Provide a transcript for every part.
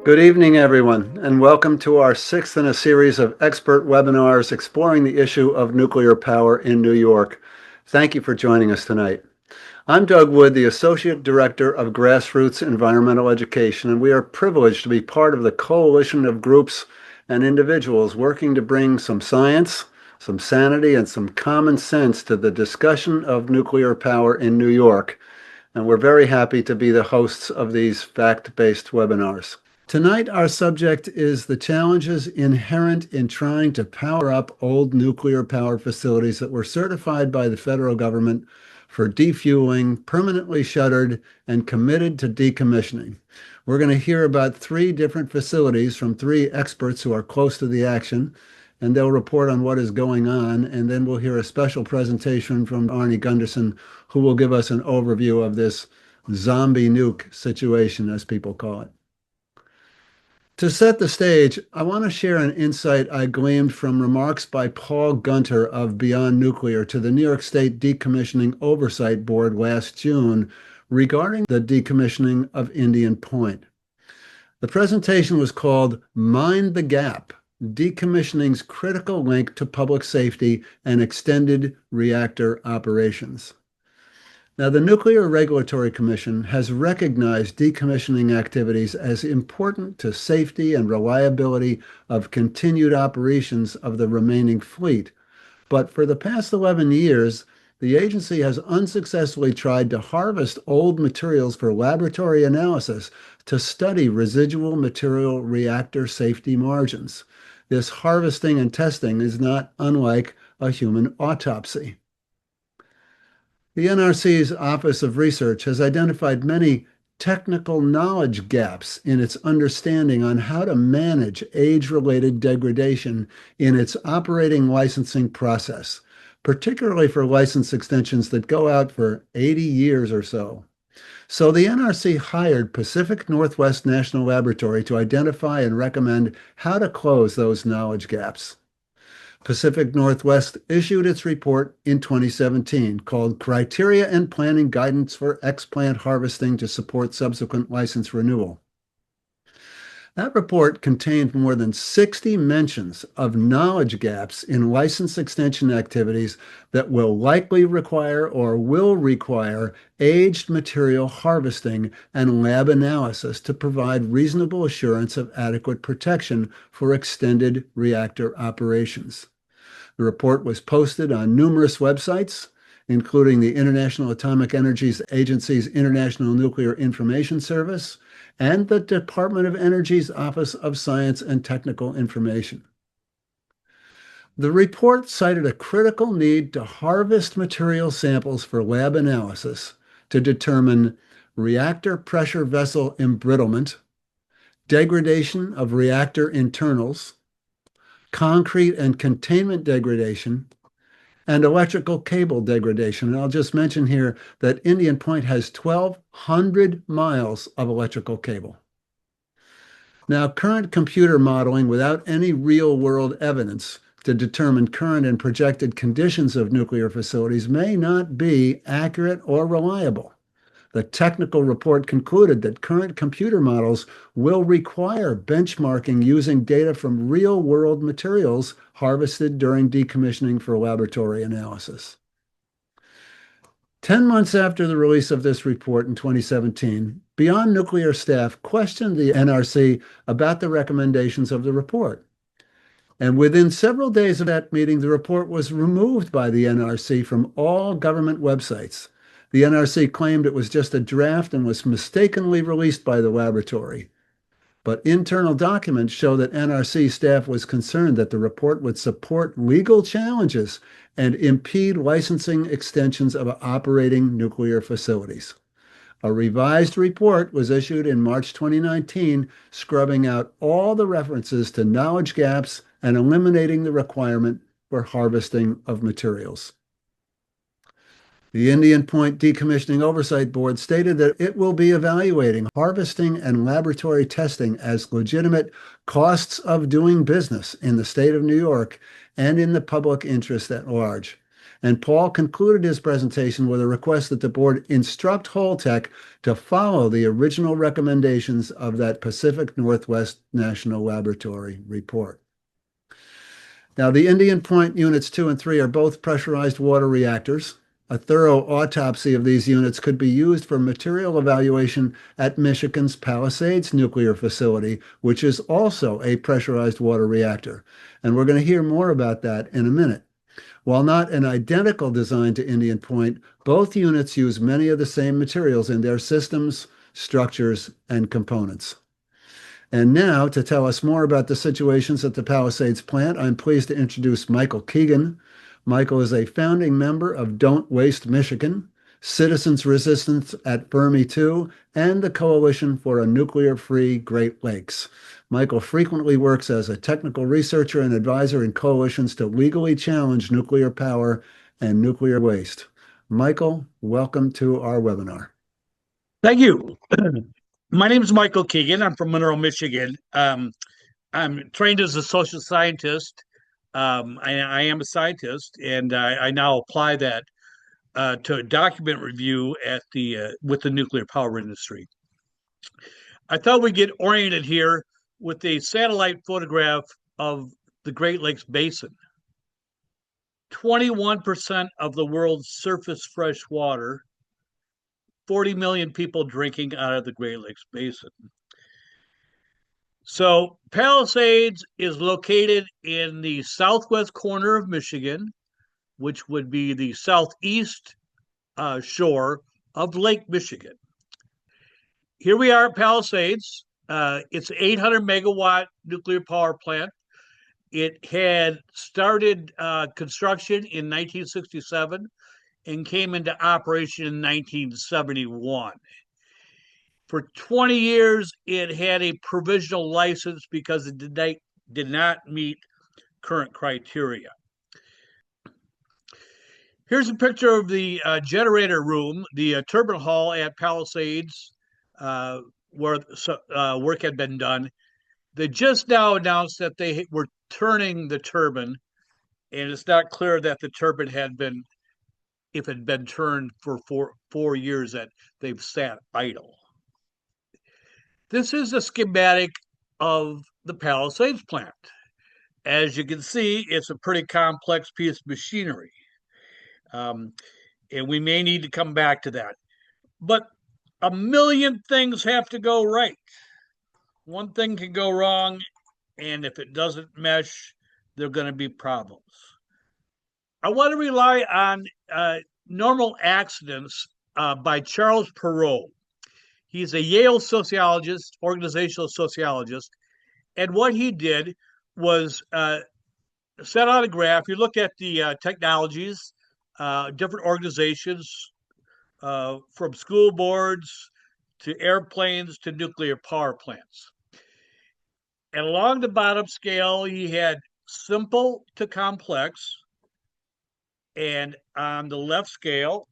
Good evening, everyone, and welcome to our sixth in a series of expert webinars exploring the issue of nuclear power in New York. Thank you for joining us tonight. I'm Doug Wood, the Associate Director of Grassroots Environmental Education, and we are privileged to be part of the coalition of groups and individuals working to bring some science, some sanity, and some common sense to the discussion of nuclear power in New York. And we're very happy to be the hosts of these fact-based webinars. Tonight, our subject is the challenges inherent in trying to power up old nuclear power facilities that were certified by the federal government for defueling, permanently shuttered, and committed to decommissioning. We're going to hear about three different facilities from three experts who are close to the action, and they'll report on what is going on, and then we'll hear a special presentation from Arnie Gunderson, who will give us an overview of this zombie nuke situation, as people call it. To set the stage, I want to share an insight I gleaned from remarks by Paul Gunter of Beyond Nuclear to the New York State Decommissioning Oversight Board last June regarding the decommissioning of Indian Point. The presentation was called Mind the Gap: Decommissioning's Critical Link to Public Safety and Extended Reactor Operations. Now, the Nuclear Regulatory Commission has recognized decommissioning activities as important to safety and reliability of continued operations of the remaining fleet. But for the past 11 years, the agency has unsuccessfully tried to harvest old materials for laboratory analysis to study residual material reactor safety margins. This harvesting and testing is not unlike a human autopsy. The NRC's Office of Research has identified many technical knowledge gaps in its understanding on how to manage age-related degradation in its operating licensing process, particularly for license extensions that go out for 80 years or so. So the NRC hired Pacific Northwest National Laboratory to identify and recommend how to close those knowledge gaps. Pacific Northwest issued its report in 2017 called Criteria and Planning Guidance for Explant Harvesting to Support Subsequent License Renewal. That report contained more than 60 mentions of knowledge gaps in license extension activities that will likely require or will require aged material harvesting and lab analysis to provide reasonable assurance of adequate protection for extended reactor operations. The report was posted on numerous websites, including the International Atomic Energy Agency's International Nuclear Information Service and the Department of Energy's Office of Science and Technical Information. The report cited a critical need to harvest material samples for lab analysis to determine reactor pressure vessel embrittlement, degradation of reactor internals, concrete and containment degradation, and electrical cable degradation. And I'll just mention here that Indian Point has 1,200 miles of electrical cable. Now, current computer modeling without any real-world evidence to determine current and projected conditions of nuclear facilities may not be accurate or reliable. The technical report concluded that current computer models will require benchmarking using data from real-world materials harvested during decommissioning for laboratory analysis. 10 months after the release of this report in 2017, Beyond Nuclear staff questioned the NRC about the recommendations of the report. And within several days of that meeting, the report was removed by the NRC from all government websites. The NRC claimed it was just a draft and was mistakenly released by the laboratory. But internal documents show that NRC staff was concerned that the report would support legal challenges and impede licensing extensions of operating nuclear facilities. A revised report was issued in March 2019, scrubbing out all the references to knowledge gaps and eliminating the requirement for harvesting of materials. The Indian Point Decommissioning Oversight Board stated that it will be evaluating harvesting and laboratory testing as legitimate costs of doing business in the state of New York and in the public interest at large. And Paul concluded his presentation with a request that the board instruct Holtec to follow the original recommendations of that Pacific Northwest National Laboratory report. Now, the Indian Point Units 2 and 3 are both pressurized water reactors. A thorough autopsy of these units could be used for material evaluation at Michigan's Palisades nuclear facility, which is also a pressurized water reactor. And we're going to hear more about that in a minute. While not an identical design to Indian Point, both units use many of the same materials in their systems, structures, and components. And now, to tell us more about the situations at the Palisades plant, I'm pleased to introduce Michael Keegan. Michael is a founding member of Don't Waste Michigan, Citizens Resistance at Fermi 2, and the Coalition for a Nuclear-Free Great Lakes. Michael frequently works as a technical researcher and advisor in coalitions to legally challenge nuclear power and nuclear waste. Michael, welcome to our webinar. Thank you. My name is Michael Keegan. I'm from Monroe, Michigan. I'm trained as a social scientist. I am a scientist, and I now apply that to document review at with the nuclear power industry. I thought we'd get oriented here with a satellite photograph of the Great Lakes Basin. 21% of the world's surface fresh water, 40 million people drinking out of the Great Lakes Basin. So Palisades is located in the southwest corner of Michigan, which would be the southeast shore of Lake Michigan. Here we are at Palisades. It's an 800 megawatt nuclear power plant. It had started construction in 1967 and came into operation in 1971. For 20 years, it had a provisional license because it did not meet current criteria. Here's a picture of the generator room, the turbine hall at Palisades, where work had been done. They just now announced that they were turning the turbine, and it's not clear that the turbine had been, if it had been turned for four years, that they've sat idle. This is a schematic of the Palisades plant. As you can see, it's a pretty complex piece of machinery. And we may need to come back to that. But a million things have to go right. One thing can go wrong, and if it doesn't mesh, there are going to be problems. I want to rely on Normal Accidents by Charles Perrault. He's a Yale sociologist, organizational sociologist, and what he did was set out a graph. You look at the technologies, different organizations, from school boards to airplanes to nuclear power plants. And along the bottom scale, he had simple to complex, and on the left scale,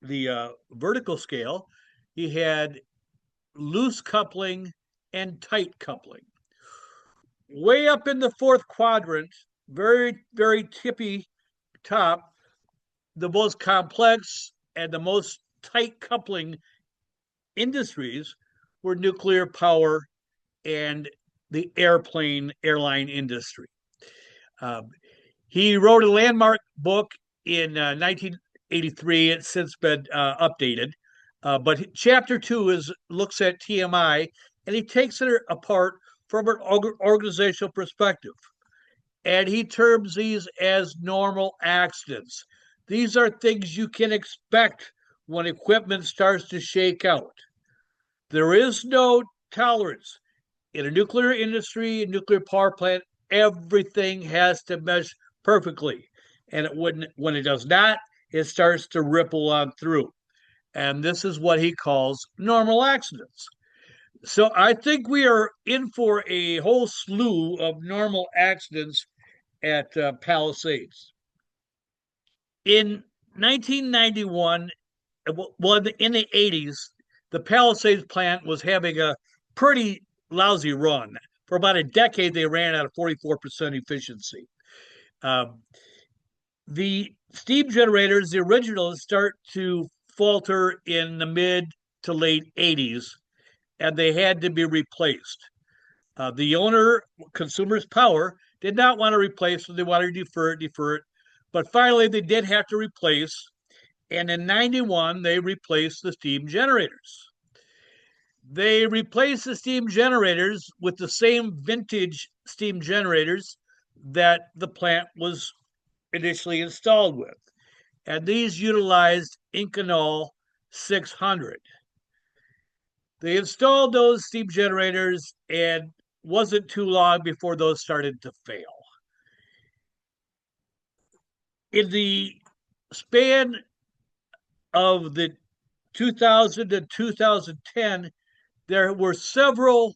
the vertical scale, he had loose coupling and tight coupling. Way up in the fourth quadrant, very, very tippy top, the most complex and the most tight coupling industries were nuclear power and the airline industry. He wrote a landmark book in 1983. It's since been updated. But chapter 2 looks at TMI, and he takes it apart from an organizational perspective. And he terms these as normal accidents. These are things you can expect when equipment starts to shake out. There is no tolerance. In a nuclear industry, a nuclear power plant, everything has to mesh perfectly. And when it does not, it starts to ripple on through. And this is what he calls normal accidents. So I think we are in for a whole slew of normal accidents at Palisades. In 1991, well, in the 80s, the Palisades plant was having a pretty lousy run. For about a decade, they ran at a 44% efficiency. The steam generators, the originals, start to falter in the mid to late 80s, and they had to be replaced. The owner, Consumers Power, did not want to replace, so they wanted to defer it. But finally, they did have to replace. And in 91, they replaced the steam generators. They replaced the steam generators with the same vintage steam generators that the plant was initially installed with. And these utilized Inconel 600. They installed those steam generators, and wasn't too long before those started to fail. In the span of the 2000 to 2010, there were several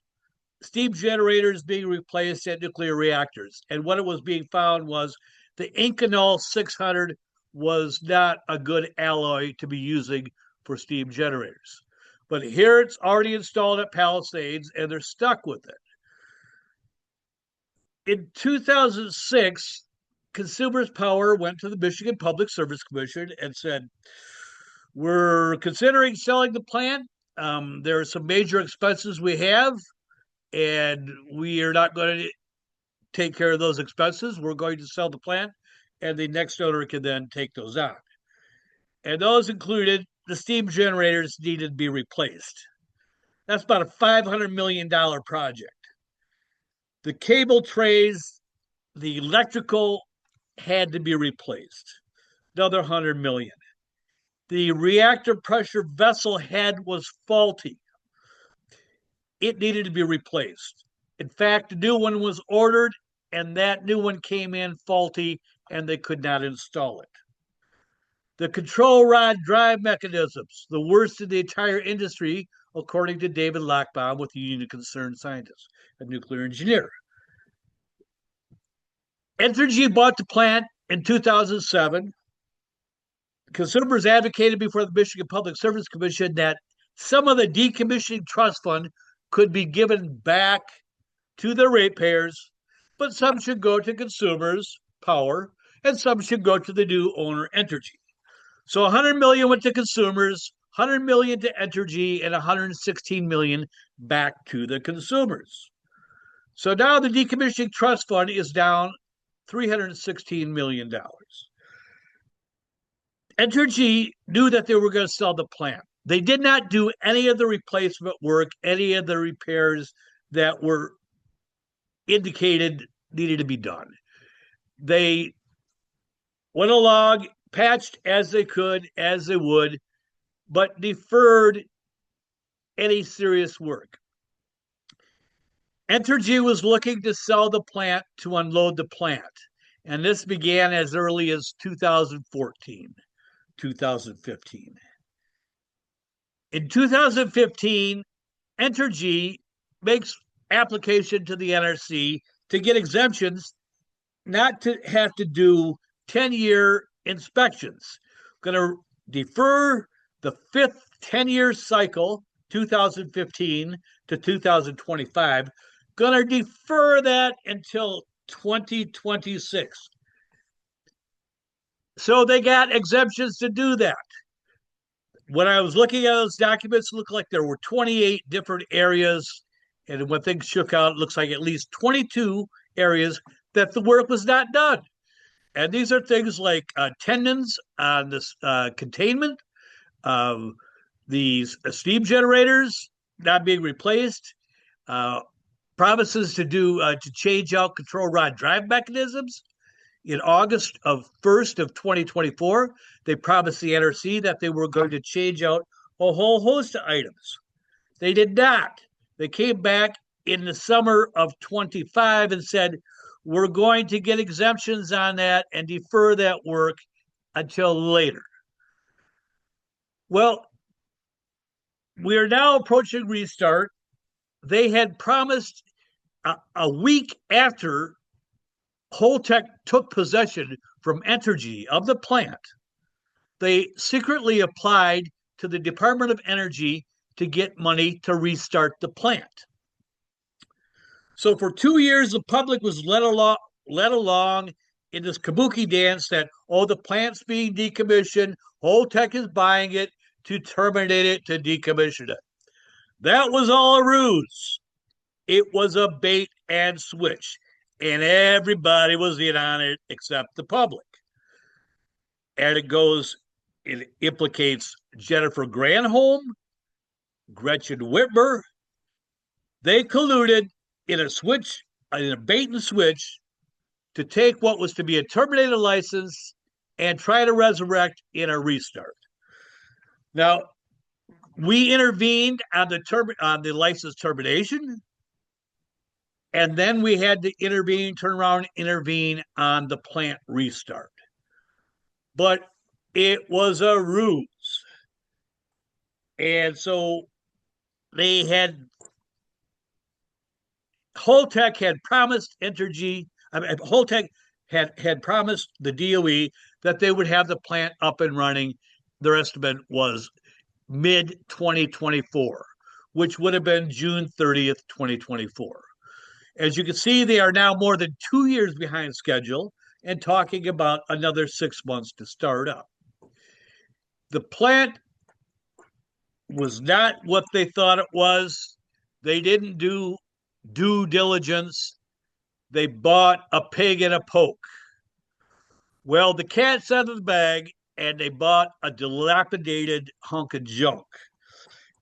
steam generators being replaced at nuclear reactors. And what it was being found was the Inconel 600 was not a good alloy to be using for steam generators. But here it's already installed at Palisades, and they're stuck with it. In 2006, Consumers Power went to the Michigan Public Service Commission and said, we're considering selling the plant. There are some major expenses we have, and we are not going to take care of those expenses. We're going to sell the plant, and the next owner can then take those on. And those included the steam generators needed to be replaced. That's about a $500 million project. The cable trays, the electrical had to be replaced. Another 100 million. The reactor pressure vessel head was faulty. It needed to be replaced. In fact, a new one was ordered, and that new one came in faulty, and they could not install it. The control rod drive mechanisms, the worst in the entire industry, according to David Lockbaum with the Union of Concerned Scientists, a nuclear engineer. Entergy bought the plant in 2007. Consumers advocated before the Michigan Public Service Commission that some of the decommissioning trust fund could be given back to the ratepayers, but some should go to Consumers Power, and some should go to the new owner, Entergy. So 100 million went to Consumers, 100 million to Entergy, and 116 million back to the consumers. So now the decommissioning trust fund is down $316 million. Entergy knew that they were going to sell the plant. They did not do any of the replacement work, any of the repairs that were indicated needed to be done. They went along, patched as they could, as they would, but deferred any serious work. Entergy was looking to sell the plant to unload the plant, and this began as early as 2014, 2015. In 2015, Entergy makes application to the NRC to get exemptions, not to have to do 10-year inspections. Going to defer the fifth 10-year cycle, 2015 to 2025. Going to defer that until 2026. So they got exemptions to do that. When I was looking at those documents, it looked like there were 28 different areas. And when things shook out, it looks like at least 22 areas that the work was not done. And these are things like tendons on this containment, these steam generators not being replaced, promises to change out control rod drive mechanisms. In August 1st of 2024, they promised the NRC that they were going to change out a whole host of items. They did not. They came back in the summer of 25 and said, we're going to get exemptions on that and defer that work until later. Well, we are now approaching restart. They had promised a week after Holtec took possession from Entergy of the plant, they secretly applied to the Department of Energy to get money to restart the plant. So for 2 years, the public was led along in this kabuki dance that, oh, the plant's being decommissioned, Holtec is buying it to terminate it, to decommission it. That was all a ruse. It was a bait and switch, and everybody was in on it except the public. And it implicates Jennifer Granholm, Gretchen Whitmer. They colluded in a bait and switch, to take what was to be a terminated license and try to resurrect in a restart. Now, we intervened on the license termination, and then we had to intervene on the plant restart. But it was a ruse. And so they had Holtec had promised Entergy, Holtec had promised the DOE that they would have the plant up and running. Their estimate was mid 2024, which would have been June 30th, 2024. As you can see, they are now more than 2 years behind schedule and talking about another 6 months to start up. The plant was not what they thought it was. They didn't do due diligence. They bought a pig in a poke. Well, the cat's out of the bag, and they bought a dilapidated hunk of junk.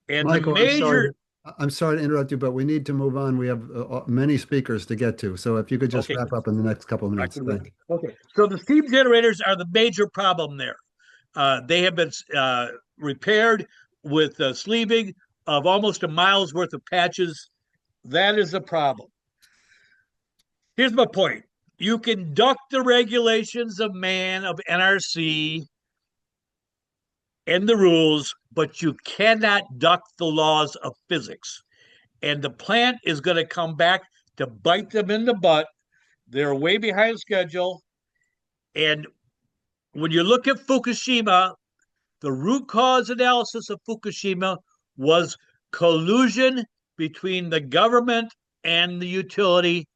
And the Michael, major, I'm sorry to interrupt you, but we need to move on. We have many speakers to get to. So if you could just okay, wrap up in the next couple of minutes. Thank you. okay. So the steam generators are the major problem there. They have been repaired with sleeving of almost a mile's worth of patches. That is a problem. Here's my point. You can duck the regulations of NRC and the rules, but you cannot duck the laws of physics. And the plant is going to come back to bite them in the butt. They're way behind schedule. And when you look at Fukushima, the root cause analysis of Fukushima was collusion between the government and the utility.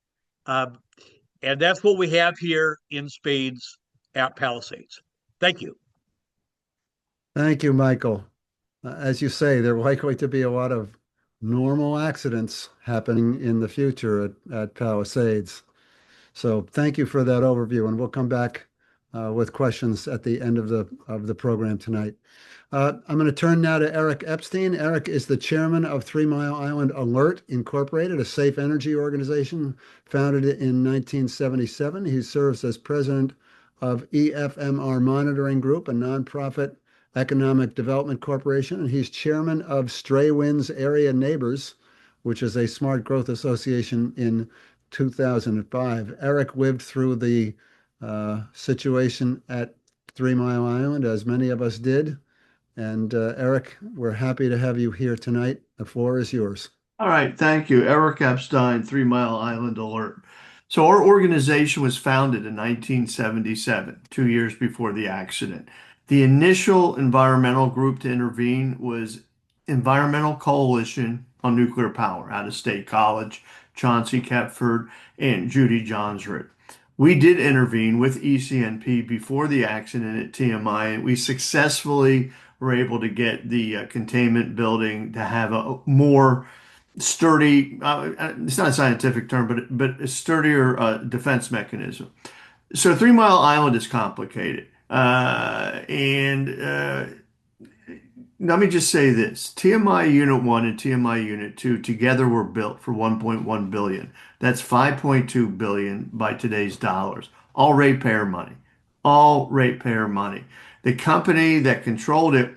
And that's what we have here in spades at Palisades. Thank you. Thank you, Michael. As you say, there are likely to be a lot of normal accidents happening in the future at Palisades. So thank you for that overview, and we'll come back with questions at the end of the program tonight. I'm going to turn now to Eric Epstein. Eric is the chairman of 3 Mile Island Alert Incorporated, a safe energy organization founded in 1977. He serves as president of EFMR Monitoring Group, a nonprofit economic development corporation, and he's chairman of Stray Winds Area Neighbors, which is a smart growth association in 2005. Eric lived through the situation at 3 Mile Island, as many of us did. And Eric, we're happy to have you here tonight. The floor is yours. All right, thank you. Eric Epstein, 3 Mile Island Alert. So our organization was founded in 1977, 2 years before the accident. The initial environmental group to intervene was Environmental Coalition on Nuclear Power out of State College, Chauncey Kepford, and Judy Johnsrud. We did intervene with ECNP before the accident at TMI, and we successfully were able to get the containment building to have a more sturdy, it's not a scientific term, but a sturdier defense mechanism. So 3 Mile Island is complicated. And let me just say this. TMI Unit 1 and TMI Unit 2 together were built for 1.1 billion. That's 5.2 billion by today's dollars. All ratepayer money. All ratepayer money. The company that controlled it,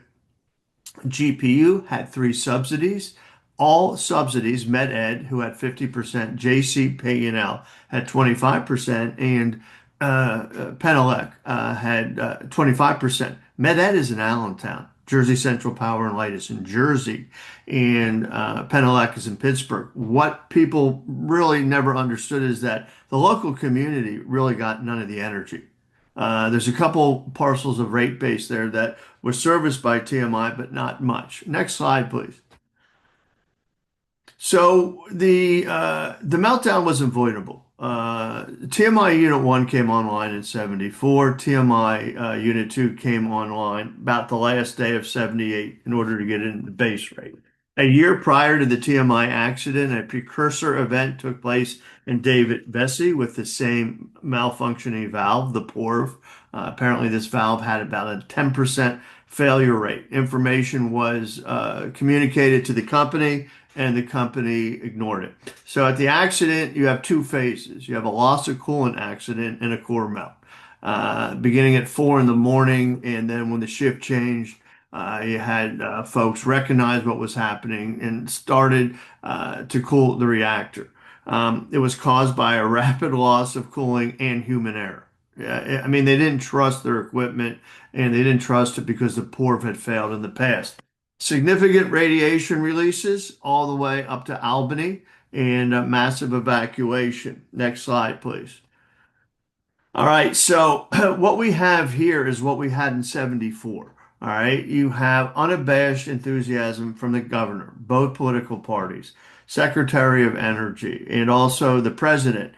GPU, had 3 subsidies. All subsidies, MedEd, who had 50%, JC P&L had 25%, and Penelec had 25%. MedEd is in Allentown. Jersey Central Power and Light is in Jersey, and Penelec is in Pittsburgh. What people really never understood is that the local community really got none of the energy. There's a couple parcels of rate base there that were serviced by TMI, but not much. Next slide, please. So the meltdown was avoidable. TMI Unit 1 came online in 74. TMI Unit 2 came online about the last day of 78 in order to get into the base rate. A year prior to the TMI accident, a precursor event took place in David Vesey with the same malfunctioning valve, the PORV. Apparently, this valve had about a 10% failure rate. Information was communicated to the company, and the company ignored it. So at the accident, you have two phases. You have a loss of coolant accident and a core melt. Beginning at 4 in the morning, and then when the shift changed, you had folks recognize what was happening and started to cool the reactor. It was caused by a rapid loss of cooling and human error. I mean, they didn't trust their equipment and they didn't trust it because the PORV had failed in the past. Significant radiation releases all the way up to Albany and a massive evacuation. Next slide, please. All right, so what we have here is what we had in 74. All right, you have unabashed enthusiasm from the governor, both political parties, Secretary of Energy, and also the president.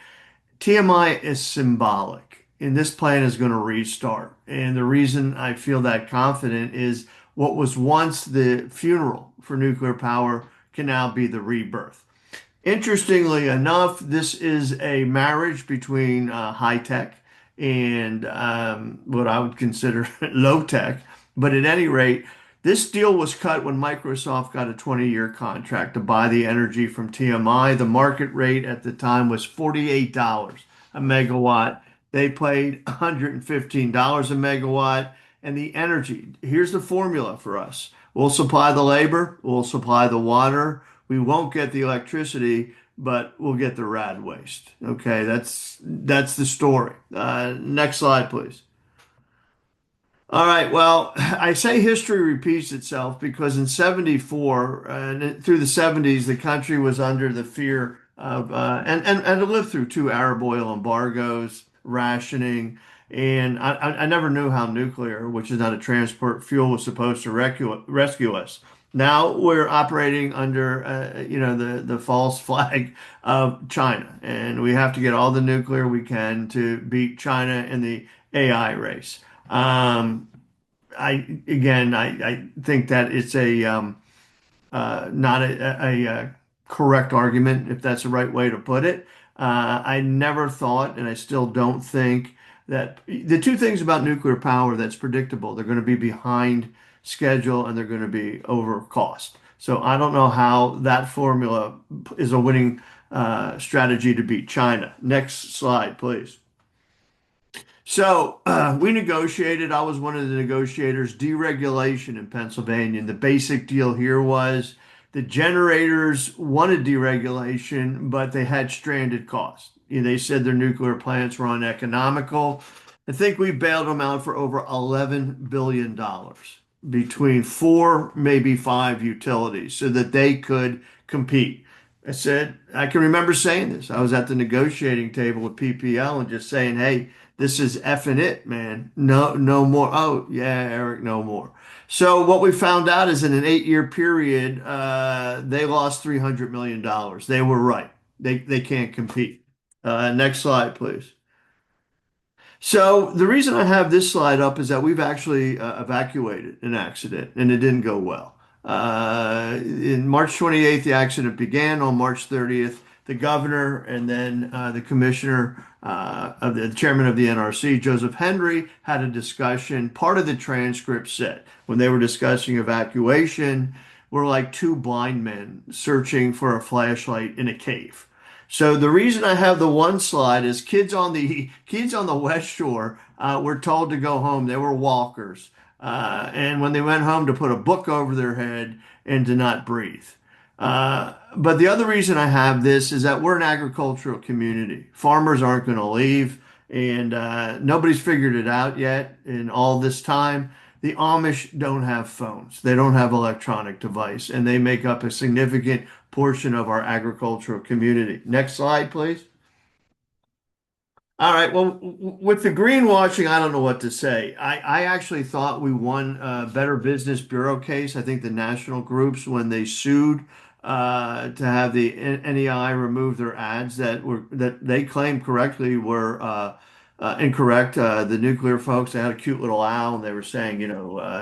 TMI is symbolic, and this plan is going to restart. And the reason I feel that confident is what was once the funeral for nuclear power can now be the rebirth. Interestingly enough, this is a marriage between high tech and what I would consider low tech. But at any rate, this deal was cut when Microsoft got a 20-year contract to buy the energy from TMI. The market rate at the time was $48 a megawatt. They paid $115 a megawatt. And the energy, here's the formula for us. We'll supply the labor, we'll supply the water. We won't get the electricity, but we'll get the rad waste. Okay, that's the story. Next slide, please. All right, well, I say history repeats itself because in 74 and through the 70s, the country was under the fear of, and it lived through two Arab oil embargoes, rationing, and I never knew how nuclear, which is not a transport fuel, was supposed to rescue us. Now we're operating under, the false flag of China, and we have to get all the nuclear we can to beat China in the AI race. I think that it's a not a correct argument, if that's the right way to put it. I never thought, and I still don't think that the two things about nuclear power that's predictable, they're going to be behind schedule and they're going to be over cost. So I don't know how that formula is a winning strategy to beat China. Next slide, please. So we negotiated. I was one of the negotiators, deregulation in Pennsylvania. And the basic deal here was the generators wanted deregulation, but they had stranded costs. They said their nuclear plants were uneconomical. I think we bailed them out for over $11 billion between four, maybe five utilities so that they could compete. I said, I can remember saying this. I was at the negotiating table with PPL and just saying, hey, this is effing it, man. No, no more. Oh, yeah, Eric, no more. So what we found out is in an 8-year period, they lost $300 million. They were right. They can't compete. Next slide, please. So the reason I have this slide up is that we've actually evacuated an accident and it didn't go well. In March 28th, the accident began. On March 30th, the governor and then the commissioner of the chairman of the NRC, Joseph Henry, had a discussion. Part of the transcript said when they were discussing evacuation, we're like two blind men searching for a flashlight in a cave. So the reason I have the one slide is kids on the West Shore were told to go home. They were walkers. And when they went home to put a book over their head and to not breathe. But the other reason I have this is that we're an agricultural community. Farmers aren't going to leave, and nobody's figured it out yet in all this time. The Amish don't have phones. They don't have electronic device, and they make up a significant portion of our agricultural community. Next slide, please. All right. Well, with the greenwashing, I don't know what to say. I actually thought we won a Better Business Bureau case. I think the national groups, when they sued to have the NEI remove their ads that they claimed correctly were incorrect. The nuclear folks, they had a cute little owl, and they were saying,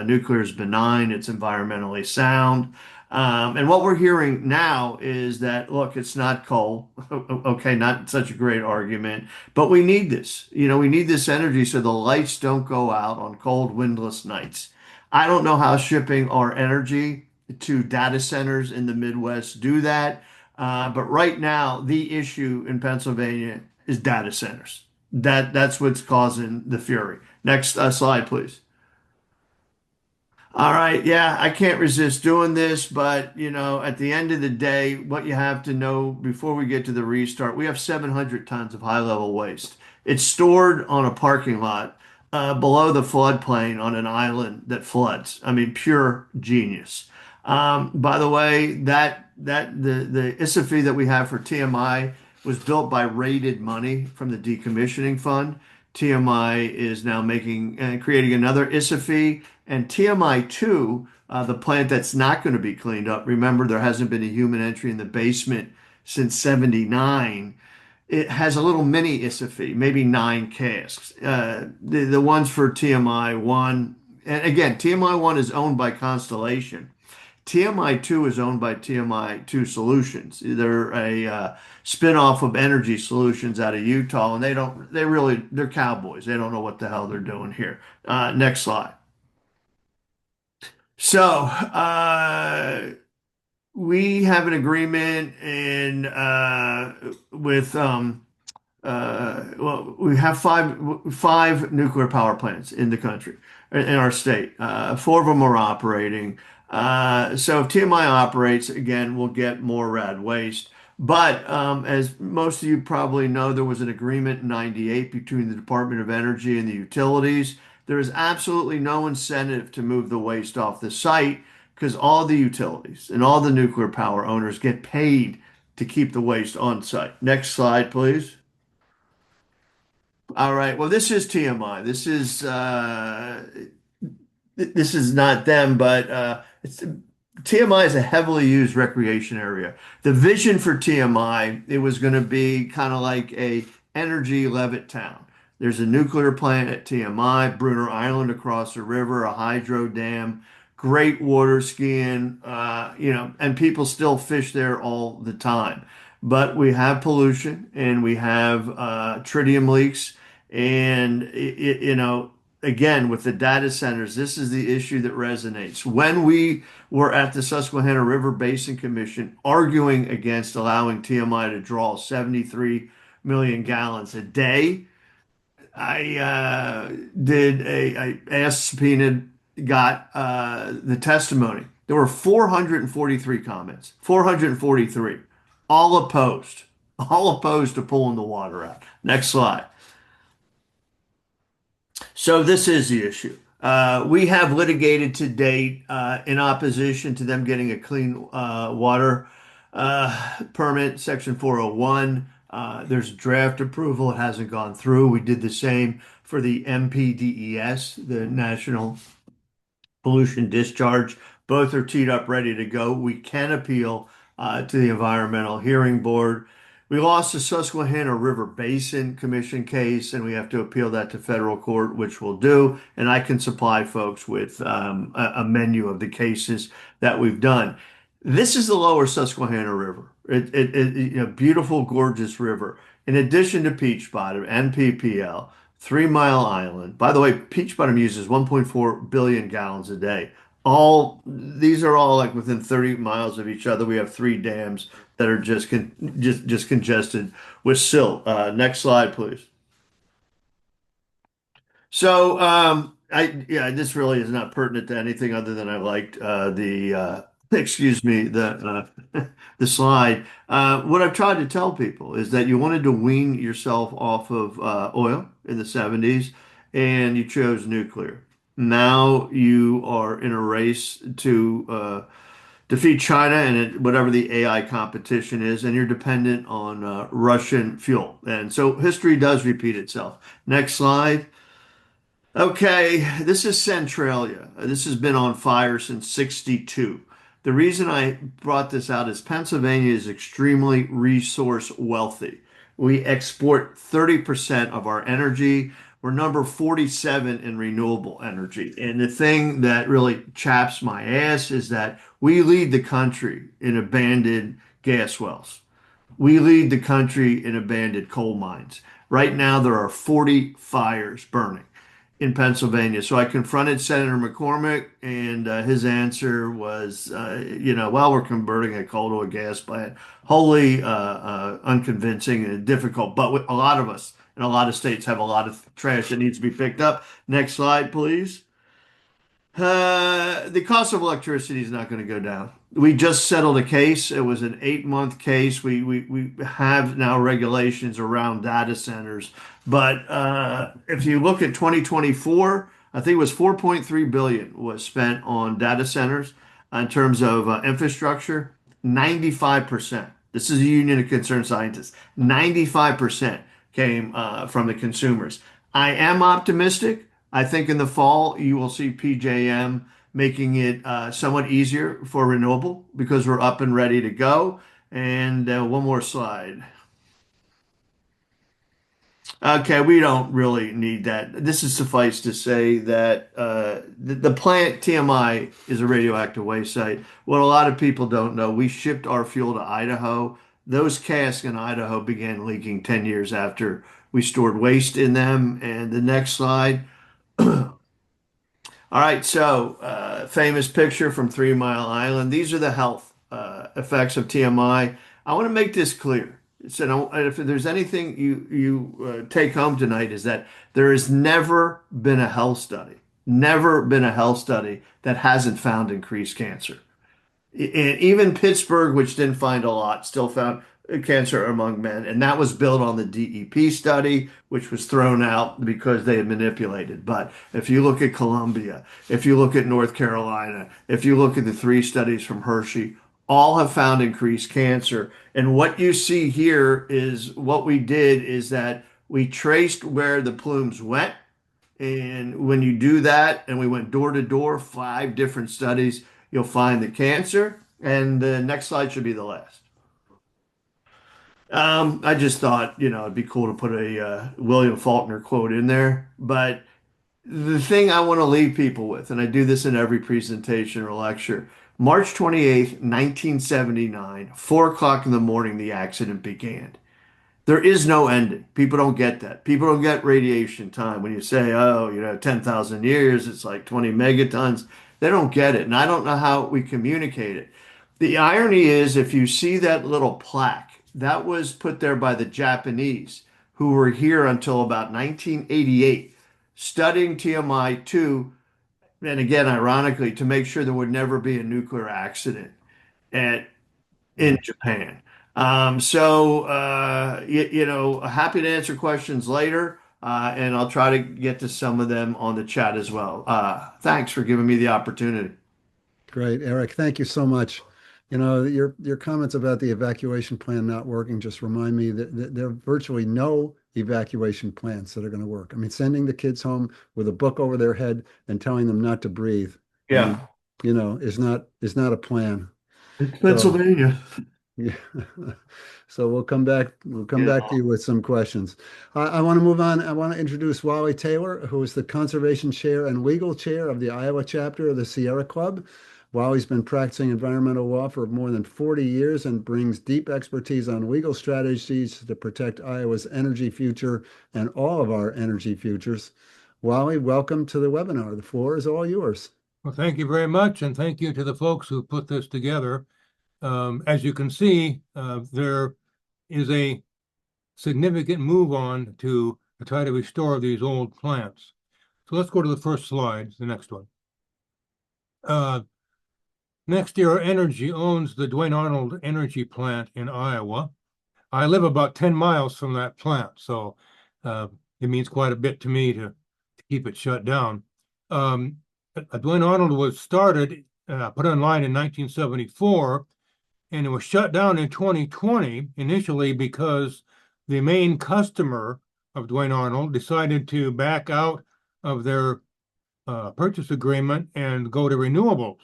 nuclear is benign, it's environmentally sound. And what we're hearing now is that, look, it's not coal. Okay, not such a great argument, but we need this. We need this energy so the lights don't go out on cold, windless nights. I don't know how shipping our energy to data centers in the Midwest do that. But right now, the issue in Pennsylvania is data centers. That's what's causing the fury. Next slide, please. All right, yeah, I can't resist doing this, but at the end of the day, what you have to know before we get to the restart, we have 700 tons of high-level waste. It's stored on a parking lot below the floodplain on an island that floods. I mean, pure genius. By the way, the ISAFE that we have for TMI was built by raided money from the decommissioning fund. TMI is now making and creating another ISAFE and TMI2, the plant that's not going to be cleaned up. Remember, there hasn't been a human entry in the basement since 79. It has a little mini ISAFE, maybe 9 casks. The ones for TMI1, and again, TMI1 is owned by Constellation. TMI2 is owned by TMI2 Solutions. They're a spin-off of Energy Solutions out of Utah, and they're cowboys. They don't know what the hell they're doing here. Next slide. So, we have an agreement with well, we have five nuclear power plants in the country, in our state. Four of them are operating. So if TMI operates, again, we'll get more rad waste. But as most of you probably know, there was an agreement in '98 between the Department of Energy and the utilities. There is absolutely no incentive to move the waste off the site because all the utilities and all the nuclear power owners get paid to keep the waste on site. Next slide, please. All right. Well, this is TMI. This is not them, but TMI is a heavily used recreation area. The vision for TMI, it was going to be kind of like a energy Levittown. There's a nuclear plant at TMI, Bruner Island across the river, a hydro dam, great water skiing, and people still fish there all the time. But we have pollution and we have tritium leaks, and again, with the data centers, this is the issue that resonates. When we were at the Susquehanna River Basin Commission arguing against allowing TMI to draw 73 million gallons a day, I asked, subpoenaed, got the testimony. There were 443 comments, 443, all opposed to pulling the water out. Next slide. So this is the issue. We have litigated to date in opposition to them getting a clean water permit, Section 401. There's draft approval. It hasn't gone through. We did the same for the MPDES, the National Pollution Discharge. Both are teed up, ready to go. We can appeal to the Environmental Hearing Board. We lost the Susquehanna River Basin Commission case, and we have to appeal that to federal court, which we'll do. And I can supply folks with a menu of the cases that we've done. This is the lower Susquehanna River. Beautiful, gorgeous river. In addition to Peach Bottom and PPL, 3 Mile Island. By the way, Peach Bottom uses 1.4 billion gallons a day. These are all like within 30 miles of each other. We have 3 dams that are just congested with silt. Next slide, please. So, this really is not pertinent to anything other than I liked excuse me, the slide. What I've tried to tell people is that you wanted to wean yourself off of oil in the 70s, and you chose nuclear. Now you are in a race to defeat China and whatever the AI competition is, and you're dependent on Russian fuel. And so history does repeat itself. Next slide. Okay, this is Centralia. This has been on fire since '62. The reason I brought this out is Pennsylvania is extremely resource wealthy. We export 30% of our energy. We're number 47 in renewable energy. And the thing that really chaps my ass is that we lead the country in abandoned gas wells. We lead the country in abandoned coal mines. Right now, there are 40 fires burning in Pennsylvania. So I confronted Senator McCormick, and his answer was, well, we're converting a coal to a gas plant. Wholly unconvincing and difficult. But a lot of us in a lot of states have a lot of trash that needs to be picked up. Next slide, please. The cost of electricity is not going to go down. We just settled a case. It was an 8-month case. We have now regulations around data centers. But if you look at 2024, I think it was 4.3 billion was spent on data centers in terms of infrastructure. 95%. This is a Union of Concerned Scientists. 95% came from the consumers. I am optimistic. I think in the fall you will see PJM making it somewhat easier for renewable because we're up and ready to go. And one more slide. Okay, we don't really need that. This is suffice to say that the plant TMI is a radioactive waste site. What a lot of people don't know, we shipped our fuel to Idaho. Those casks in Idaho began leaking 10 years after we stored waste in them. And the next slide. All right, so famous picture from 3 Mile Island. These are the health effects of TMI. I want to make this clear. So if there's anything you take home tonight is that there has never been a health study that hasn't found increased cancer. And even Pittsburgh, which didn't find a lot, still found cancer among men. And that was built on the DEP study, which was thrown out because they had manipulated. But if you look at Columbia, if you look at North Carolina, if you look at the 3 studies from Hershey, all have found increased cancer. And what you see here is what we did is that we traced where the plumes went. And when you do that, and we went door to door, 5 different studies, you'll find the cancer. And the next slide should be the last. I just thought, it'd be cool to put a William Faulkner quote in there. But the thing I want to leave people with, and I do this in every presentation or lecture, March 28th, 1979, 4 o'clock in the morning, the accident began. There is no ending. People don't get that. People don't get radiation time. When you say, 10,000 years, it's like 20 megatons. They don't get it. And I don't know how we communicate it. The irony is, if you see that little plaque, that was put there by the Japanese, who were here until about 1988, studying TMI-2, and again, ironically, to make sure there would never be a nuclear accident in Japan. Happy to answer questions later, and I'll try to get to some of them on the chat as well. Thanks for giving me the opportunity. Great, Eric. Thank you so much. Your comments about the evacuation plan not working just remind me that there are virtually no evacuation plans that are going to work. I mean, sending the kids home with a book over their head and telling them not to breathe, Yeah. is not a plan. It's Pennsylvania. Yeah. So we'll come back to you with some questions. I want to move on. I want to introduce Wally Taylor, who is the Conservation Chair and Legal Chair of the Iowa chapter of the Sierra Club. Wally's been practicing environmental law for more than 40 years and brings deep expertise on legal strategies to protect Iowa's energy future and all of our energy futures. Wally, welcome to the webinar. The floor is all yours. Well, thank you very much, and thank you to the folks who put this together. As you can see, there is a significant move on to try to restore these old plants. So let's go to the first slide, the next one. Next year, Energy owns the Duane Arnold Energy Plant in Iowa. I live about 10 miles from that plant, so it means quite a bit to me to keep it shut down. Duane Arnold was started, put online in 1974, and it was shut down in 2020, initially because the main customer of Duane Arnold decided to back out of their purchase agreement and go to renewables.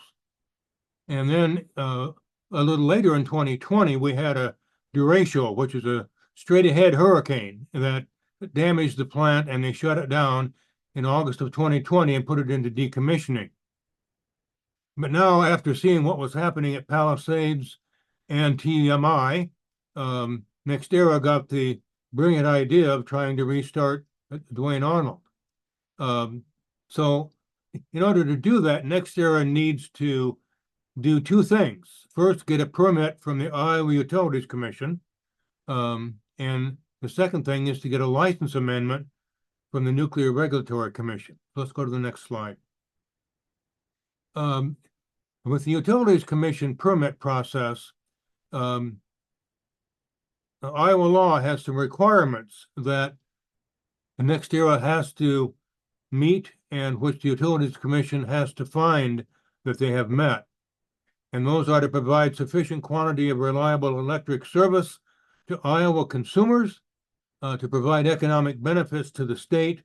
And then a little later in 2020, we had a derecho, which is a straight ahead hurricane that damaged the plant, and they shut it down in August of 2020 and put it into decommissioning. But now, after seeing what was happening at Palisades and TMI, NextEra got the brilliant idea of trying to restart Duane Arnold. So in order to do that, NextEra needs to do two things. First, get a permit from the Iowa Utilities Commission. And the second thing is to get a license amendment from the Nuclear Regulatory Commission. Let's go to the next slide. With the Utilities Commission permit process, Iowa law has some requirements that the NextEra has to meet and which the Utilities Commission has to find that they have met. And those are to provide sufficient quantity of reliable electric service to Iowa consumers, to provide economic benefits to the state,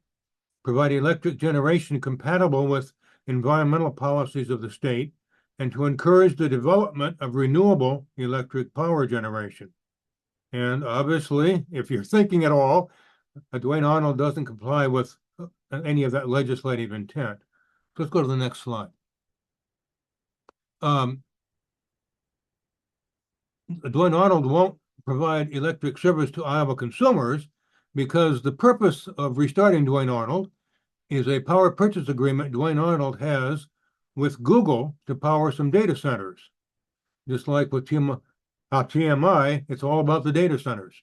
provide electric generation compatible with environmental policies of the state, and to encourage the development of renewable electric power generation. And obviously, if you're thinking at all, Duane Arnold doesn't comply with any of that legislative intent. Let's go to the next slide. Duane Arnold won't provide electric service to Iowa consumers because the purpose of restarting Duane Arnold is a power purchase agreement Duane Arnold has with Google to power some data centers. Just like with TMI, it's all about the data centers.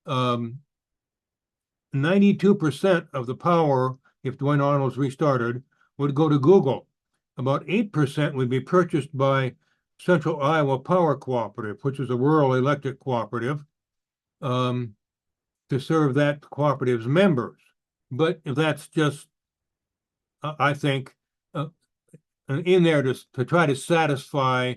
92% of the power, if Duane Arnold's restarted, would go to Google. About 8% would be purchased by Central Iowa Power Cooperative, which is a rural electric cooperative, to serve that cooperative's members. But that's just, I think, in there to try to satisfy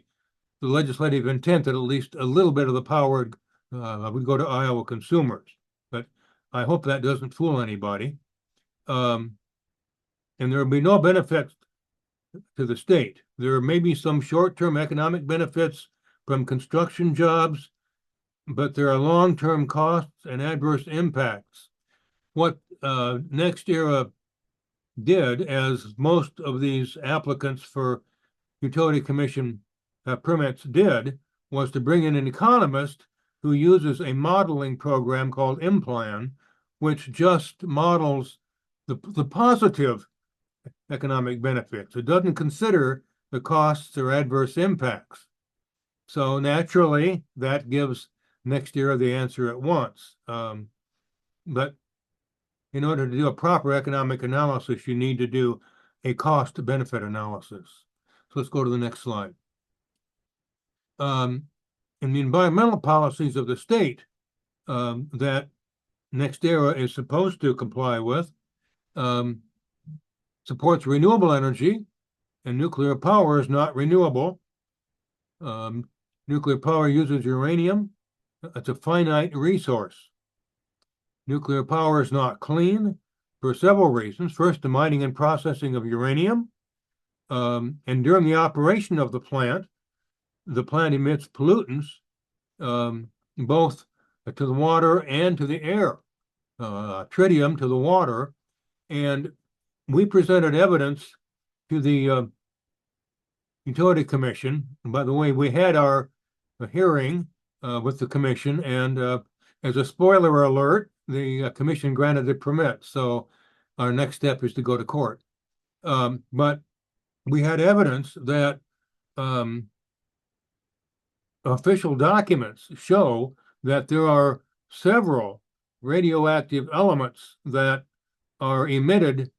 the legislative intent that at least a little bit of the power would go to Iowa consumers. But I hope that doesn't fool anybody. And there will be no benefits to the state. There may be some short-term economic benefits from construction jobs, but there are long-term costs and adverse impacts. What NextEra did, as most of these applicants for Utility Commission permits did, was to bring in an economist who uses a modeling program called IMPLAN, which just models the positive economic benefits. It doesn't consider the costs or adverse impacts. So naturally, that gives NextEra the answer at once. But in order to do a proper economic analysis, you need to do a cost-benefit analysis. So let's go to the next slide. In the environmental policies of the state that NextEra is supposed to comply with, supports renewable energy, and nuclear power is not renewable. Nuclear power uses uranium. It's a finite resource. Nuclear power is not clean for several reasons. First, the mining and processing of uranium. And during the operation of the plant emits pollutants, both to the water and to the air, tritium to the water. And we presented evidence to the Utility Commission. And by the way, we had our hearing with the commission, and as a spoiler alert, the commission granted the permit. So our next step is to go to court. But we had evidence that official documents show that there are several radioactive elements that are emitted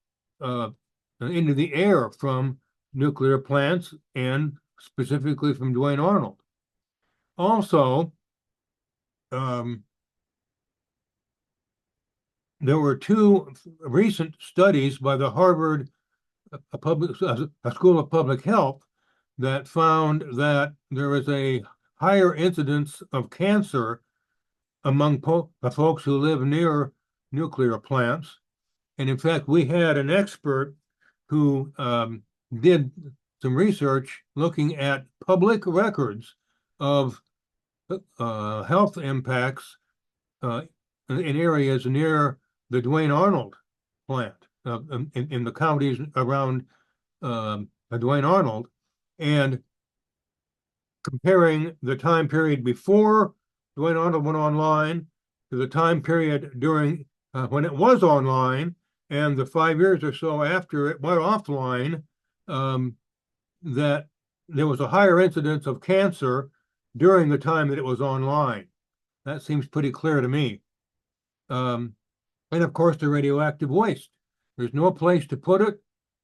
into the air from nuclear plants and specifically from Duane Arnold. Also, there were two recent studies by the Harvard School of Public Health that found that there is a higher incidence of cancer among folks who live near nuclear plants. And in fact, we had an expert who did some research looking at public records of health impacts in areas near the Duane Arnold plant in the counties around Duane Arnold, and comparing the time period before Duane Arnold went online to the time period during when it was online and the 5 years or so after it went offline, that there was a higher incidence of cancer during the time that it was online. That seems pretty clear to me. And of course, the radioactive waste. There's no place to put it.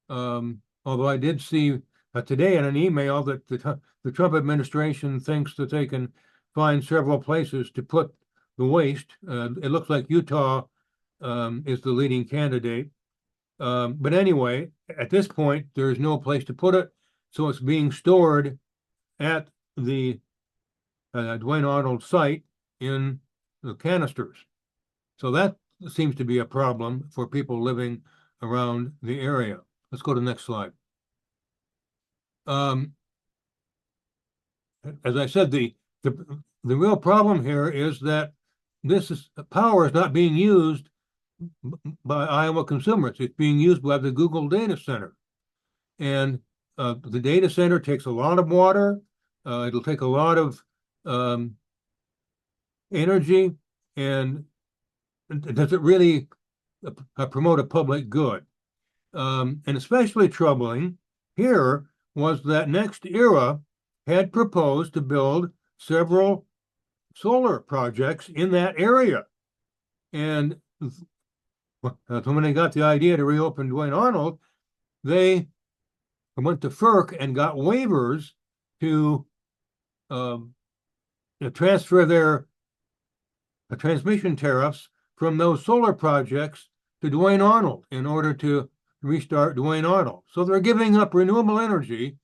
Although I did see today in an email that the Trump administration thinks that they can find several places to put the waste. It looks like Utah is the leading candidate. But anyway, at this point, there's no place to put it. So it's being stored at the Duane Arnold site in the canisters. So that seems to be a problem for people living around the area. Let's go to the next slide. As I said, the real problem here is that power is not being used by Iowa consumers. It's being used by the Google data center. And the data center takes a lot of water. It'll take a lot of energy. And does it really promote a public good? And especially troubling here was that NextEra had proposed to build several solar projects in that area. And when they got the idea to reopen Duane Arnold, they went to FERC and got waivers to transfer their transmission tariffs from those solar projects to Duane Arnold in order to restart Duane Arnold. So they're giving up renewable energy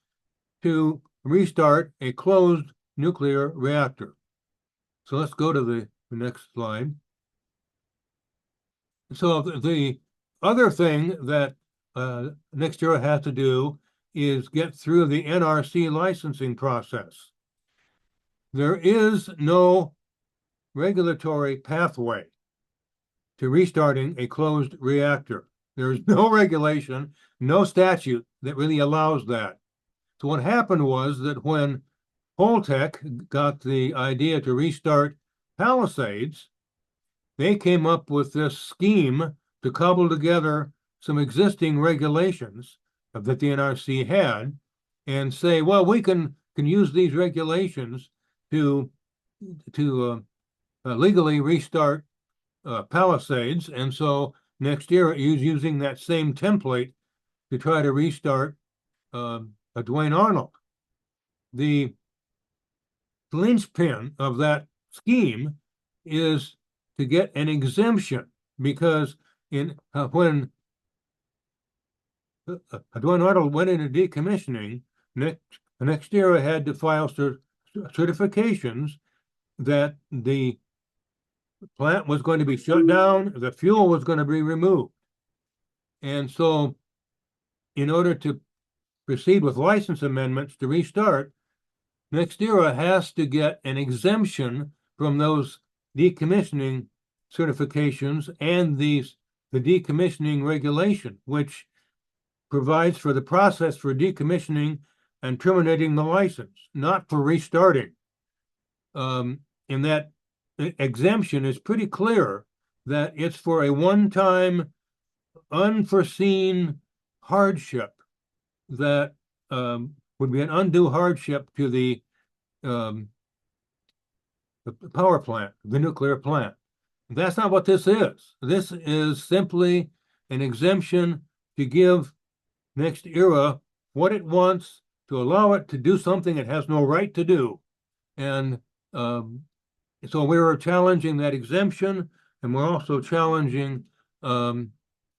to restart a closed nuclear reactor. So let's go to the next slide. So the other thing that NextEra has to do is get through the NRC licensing process. There is no regulatory pathway to restarting a closed reactor. There is no regulation, no statute that really allows that. So what happened was that when Holtec got the idea to restart Palisades, they came up with this scheme to cobble together some existing regulations that the NRC had and say, well, we can use these regulations to legally restart Palisades. And so NextEra is using that same template to try to restart Duane Arnold. The linchpin of that scheme is to get an exemption, because when Duane Arnold went into decommissioning, NextEra had to file certifications that the plant was going to be shut down, the fuel was going to be removed. And so in order to proceed with license amendments to restart, NextEra has to get an exemption from those decommissioning certifications and the decommissioning regulation, which provides for the process for decommissioning and terminating the license, not for restarting. And that exemption is pretty clear that it's for a one-time unforeseen hardship that would be an undue hardship to the power plant, the nuclear plant. That's not what this is. This is simply an exemption to give NextEra what it wants, to allow it to do something it has no right to do. And so we were challenging that exemption, and we're also challenging the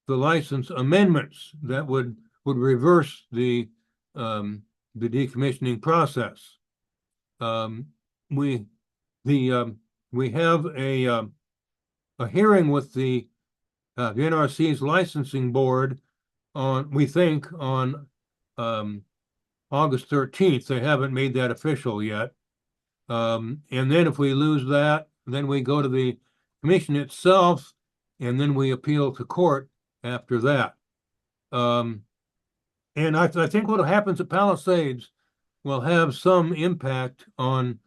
license amendments that would reverse the decommissioning process. We have a hearing with the NRC's licensing board on, we think, on August 13th. They haven't made that official yet. And then if we lose that, then we go to the commission itself, and then we appeal to court after that. And I think what happens at Palisades will have some impact on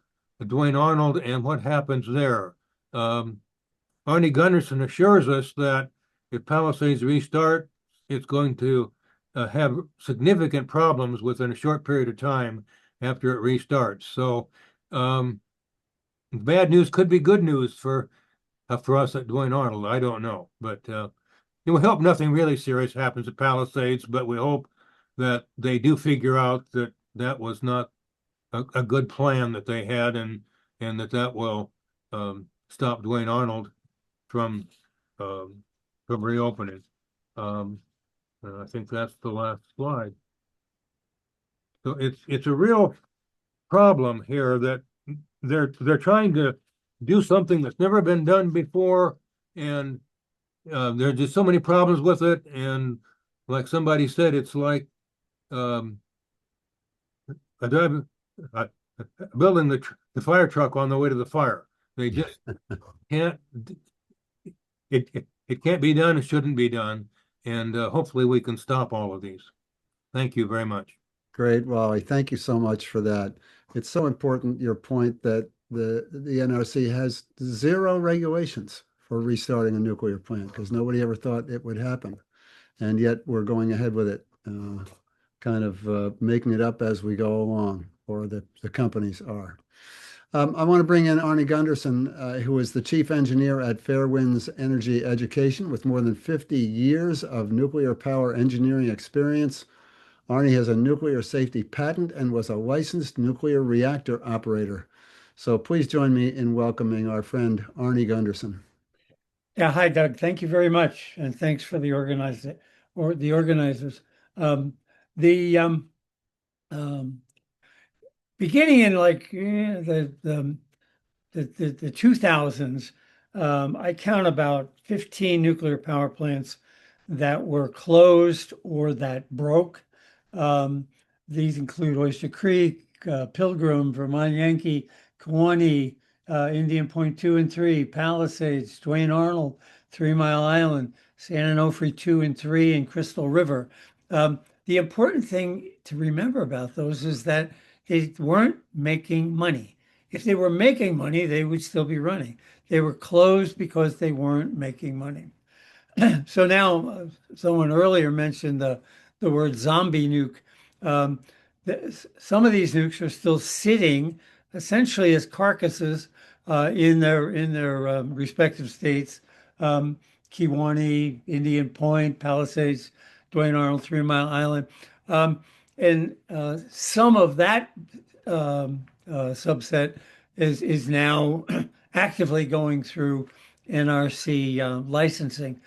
Duane Arnold and what happens there. Arnie Gunderson assures us that if Palisades restart, it's going to have significant problems within a short period of time after it restarts. So bad news could be good news for us at Duane Arnold. I don't know, but we hope nothing really serious happens at Palisades. But we hope that they do figure out that that was not a good plan that they had, and that will stop Duane Arnold from reopening. And I think that's the last slide. So it's a real problem here that they're trying to do something that's never been done before, and there are just so many problems with it. And like somebody said, it's like building the fire truck on the way to the fire. They just can't. It can't be done. It shouldn't be done. And hopefully we can stop all of these. Thank you very much. Great, Wally. Thank you so much for that. It's so important, your point that the NRC has zero regulations for restarting a nuclear plant because nobody ever thought it would happen. And yet we're going ahead with it, kind of making it up as we go along, or the companies are. I want to bring in Arnie Gunderson, who is the chief engineer at Fairwinds Energy Education with more than 50 years of nuclear power engineering experience. Arnie has a nuclear safety patent and was a licensed nuclear reactor operator. So please join me in welcoming our friend Arnie Gunderson. Yeah, hi, Doug. Thank you very much, and thanks for the organizers. The beginning in like the 2000s, I count about 15 nuclear power plants that were closed or that broke. These include Oyster Creek, Pilgrim, Vermont Yankee, Kewanee, Indian Point 2 and 3, Palisades, Duane Arnold, 3 Mile Island, San Onofre 2 and 3, and Crystal River. The important thing to remember about those is that they weren't making money. If they were making money, they would still be running. They were closed because they weren't making money. So now, someone earlier mentioned the word zombie nuke. Some of these nukes are still sitting essentially as carcasses in their respective states. Kewanee, Indian Point, Palisades, Duane Arnold, 3 Mile Island. And some of that subset is now actively going through NRC licensing.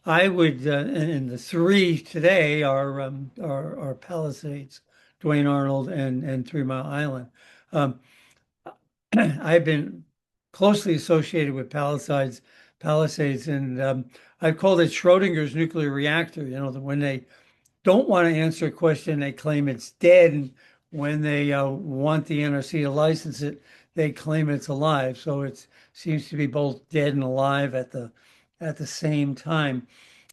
I would, and the three today are Palisades, Duane Arnold, and 3 Mile Island. I've been closely associated with Palisades, and I've called it Schrodinger's nuclear reactor. You know, when they don't want to answer a question, they claim it's dead, and when they want the NRC to license it, they claim it's alive. So it seems to be both dead and alive at the same time.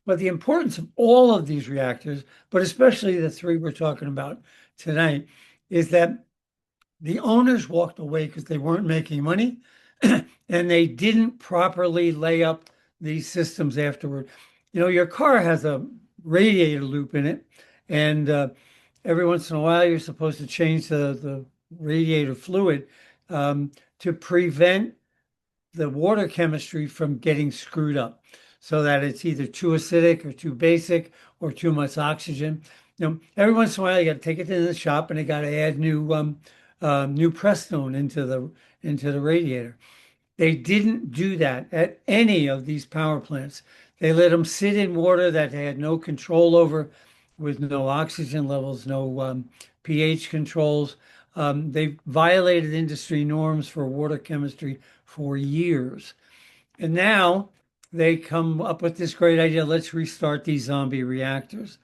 But the importance of all of these reactors, but especially the three we're talking about tonight, is that the owners walked away because they weren't making money and they didn't properly lay up these systems afterward. You know, your car has a radiator loop in it, and every once in a while you're supposed to change the radiator fluid to prevent the water chemistry from getting screwed up so that it's either too acidic or too basic or too much oxygen. You know, every once in a while you got to take it to the shop and they got to add new Prestone into the radiator. They didn't do that at any of these power plants. They let them sit in water that they had no control over, with no oxygen levels, no pH controls. They violated industry norms for water chemistry for years. And now they come up with this great idea, let's restart these zombie reactors.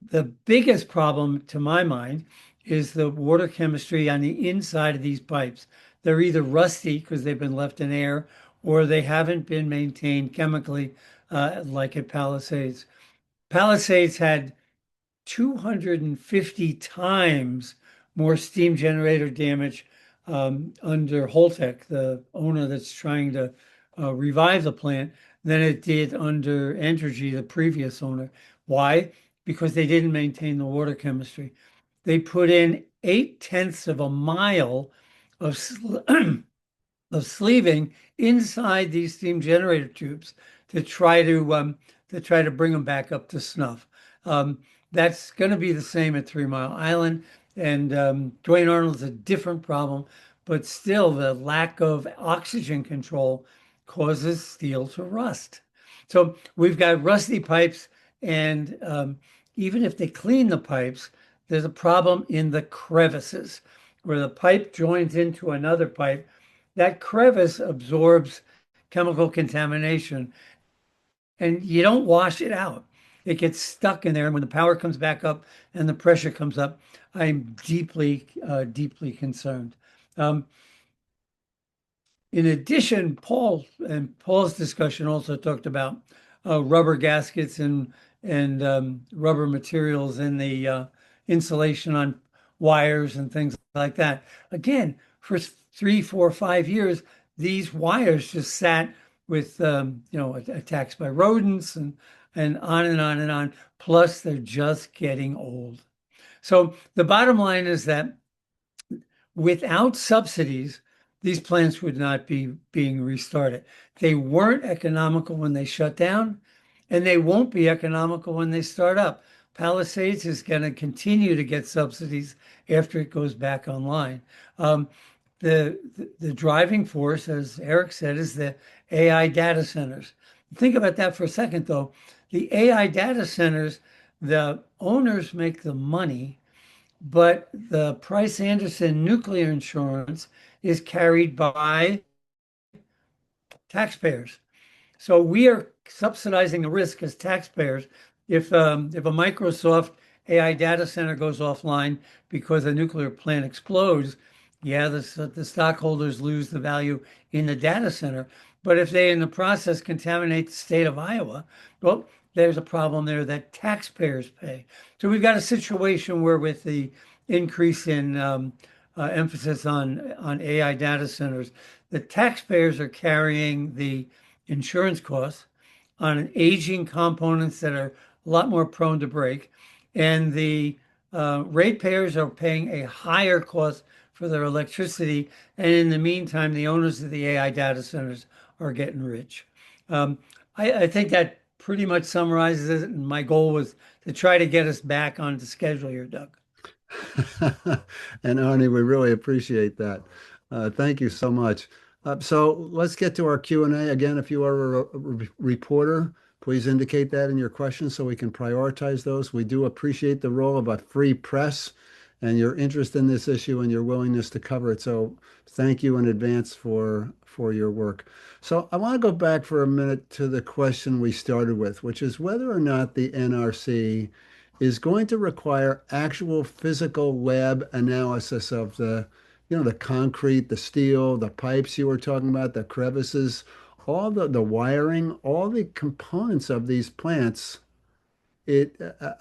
The biggest problem, to my mind, is the water chemistry on the inside of these pipes. They're either rusty because they've been left in air, or they haven't been maintained chemically, like at Palisades. Palisades had 250 times more steam generator damage under Holtec, the owner that's trying to revive the plant, than it did under Entergy, the previous owner. Why? Because they didn't maintain the water chemistry. They put in 8/10 of a mile of of sleeving inside these steam generator tubes to try to bring them back up to snuff. That's going to be the same at 3 Mile Island, and Duane Arnold's a different problem, but still the lack of oxygen control causes steel to rust. So we've got rusty pipes, and even if they clean the pipes, there's a problem in the crevices where the pipe joins into another pipe. That crevice absorbs chemical contamination and you don't wash it out. It gets stuck in there. And when the power comes back up and the pressure comes up, I'm deeply concerned. Um, in addition, Paul's discussion also talked about rubber gaskets and rubber materials in the insulation on wires and things like that. Again, for 3, 4, 5 years, these wires just sat with attacks by rodents and on and on and on. Plus, they're just getting old. So the bottom line is that without subsidies, these plants would not be being restarted. They weren't economical when they shut down, and they won't be economical when they start up. Palisades is going to continue to get subsidies after it goes back online. The driving force, as Eric said, is the AI data centers. Think about that for a second, though. The AI data centers, the owners make the money, but the Price Anderson nuclear insurance is carried by taxpayers. So we are subsidizing the risk as taxpayers. If a Microsoft AI data center goes offline because a nuclear plant explodes, yeah, the stockholders lose the value in the data center. But if they, in the process, contaminate the state of Iowa, well, there's a problem there that taxpayers pay. So we've got a situation where, with the increase in emphasis on AI data centers, the taxpayers are carrying the insurance costs on aging components that are a lot more prone to break, and the ratepayers are paying a higher cost for their electricity. And in the meantime, the owners of the AI data centers are getting rich. I think that pretty much summarizes it. And my goal was to try to get us back onto schedule here, Doug. And Arnie, we really appreciate that. Thank you so much. So let's get to our Q&A. Again, if you are a reporter, please indicate that in your questions so we can prioritize those. We do appreciate the role of a free press and your interest in this issue and your willingness to cover it. So thank you in advance for your work. So I want to go back for a minute to the question we started with, which is whether or not the NRC is going to require actual physical lab analysis of the concrete, the steel, the pipes you were talking about, the crevices, all the wiring, all the components of these plants.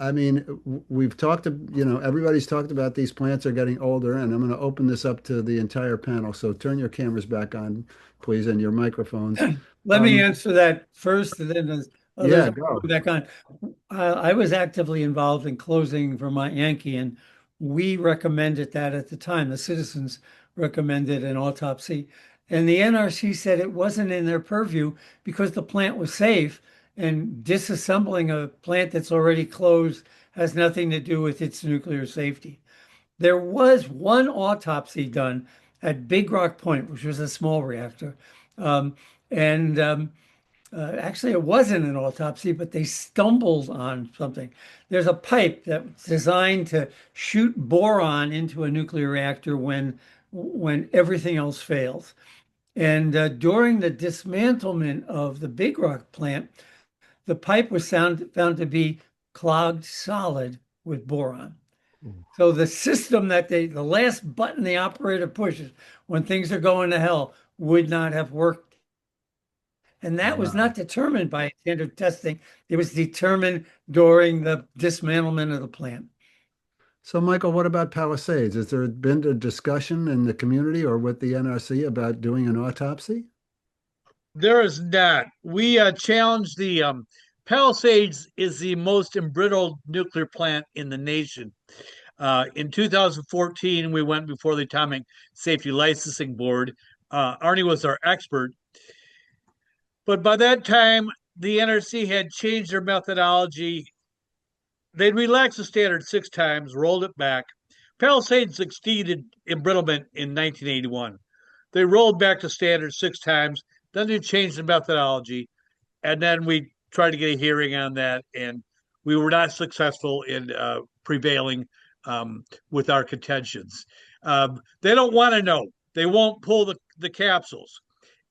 I mean, we've talked everybody's talked about these plants are getting older, and I'm going to open this up to the entire panel. So turn your cameras back on, please, and your microphones. Let me answer that first, and then Yeah, go. back on. I was actively involved in closing Vermont Yankee, and we recommended that at the time. The citizens recommended an autopsy, and the NRC said it wasn't in their purview because the plant was safe, and disassembling a plant that's already closed has nothing to do with its nuclear safety. There was one autopsy done at Big Rock Point, which was a small reactor. And actually, it wasn't an autopsy, but they stumbled on something. There's a pipe that's designed to shoot boron into a nuclear reactor when everything else fails. And during the dismantlement of the Big Rock plant, the pipe was found to be clogged solid with boron. So the system that the last button the operator pushes when things are going to hell would not have worked. And that was not determined by standard testing. It was determined during the dismantlement of the plant. So, Michael, what about Palisades? Has there been a discussion in the community or with the NRC about doing an autopsy? There is not. We challenged the Palisades is the most embrittled nuclear plant in the nation. In 2014, we went before the Atomic Safety Licensing Board. Arnie was our expert. But by that time, the NRC had changed their methodology. They'd relaxed the standard 6 times, rolled it back. Palisades exceeded embrittlement in 1981. They rolled back to standard 6 times. Then they changed the methodology. And then we tried to get a hearing on that. And we were not successful in prevailing with our contentions. They don't want to know. They won't pull the capsules.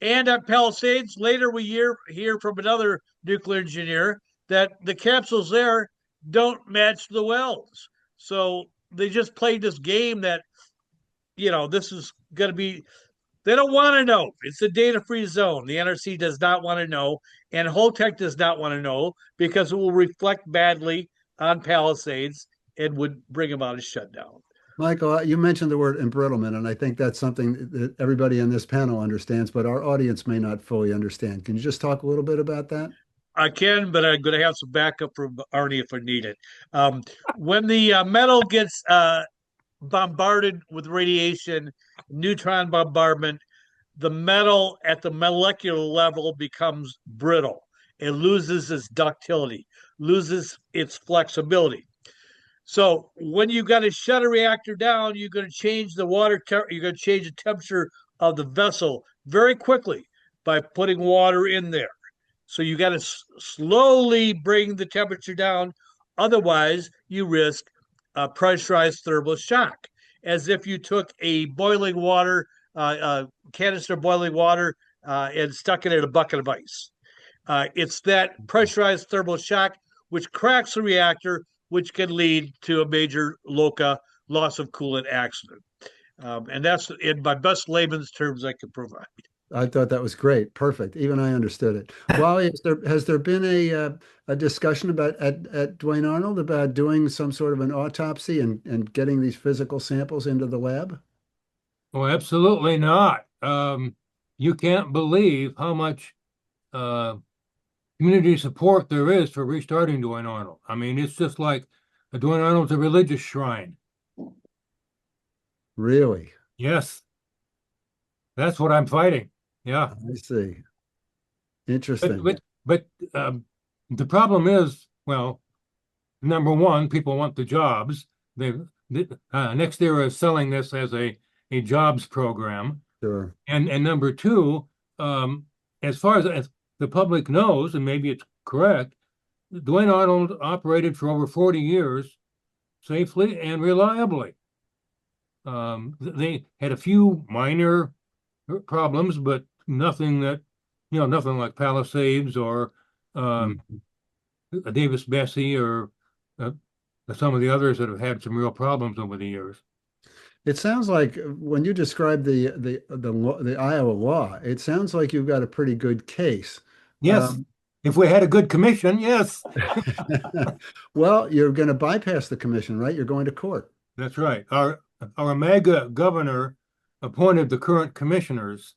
And at Palisades, later we hear from another nuclear engineer that the capsules there don't match the wells. So they just played this game that, this is going to be, they don't want to know. It's a data free zone. The NRC does not want to know. And Holtec does not want to know because it will reflect badly on Palisades and would bring about a shutdown. Michael, you mentioned the word embrittlement, and I think that's something that everybody in this panel understands, but our audience may not fully understand. Can you just talk a little bit about that? I can, but I'm going to have some backup from Arnie if I need it. When the metal gets bombarded with radiation, neutron bombardment, the metal at the molecular level becomes brittle. It loses its ductility, loses its flexibility. So when you got to shut a reactor down, you're going to change the you're going to change the temperature of the vessel very quickly by putting water in there. So you got to slowly bring the temperature down. Otherwise, you risk pressurized thermal shock, as if you took a boiling water, canister of boiling water, and stuck it in a bucket of ice. It's that pressurized thermal shock which cracks the reactor, which can lead to a major LOCA, loss of coolant accident. And that's in my best layman's terms I can provide. I thought that was great. Perfect. Even I understood it. Wally, has there been a discussion about at Duane Arnold about doing some sort of an autopsy and getting these physical samples into the lab? Oh, absolutely not. You can't believe how much community support there is for restarting Duane Arnold. I mean, it's just like Duane Arnold's a religious shrine. Really? Yes. That's what I'm fighting. Yeah. I see. Interesting. But the problem is, well, number one, people want the jobs. Next era is selling this as a jobs program. Sure. And number two, as far as the public knows, and maybe it's correct, Duane Arnold operated for over 40 years safely and reliably. They had a few minor problems, but nothing like Palisades or Davis Bessie or some of the others that have had some real problems over the years. It sounds like when you describe the Iowa law, it sounds like you've got a pretty good case. Yes. If we had a good commission, yes. Well, you're going to bypass the commission, right? You're going to court. That's right. Our MAGA governor appointed the current commissioners.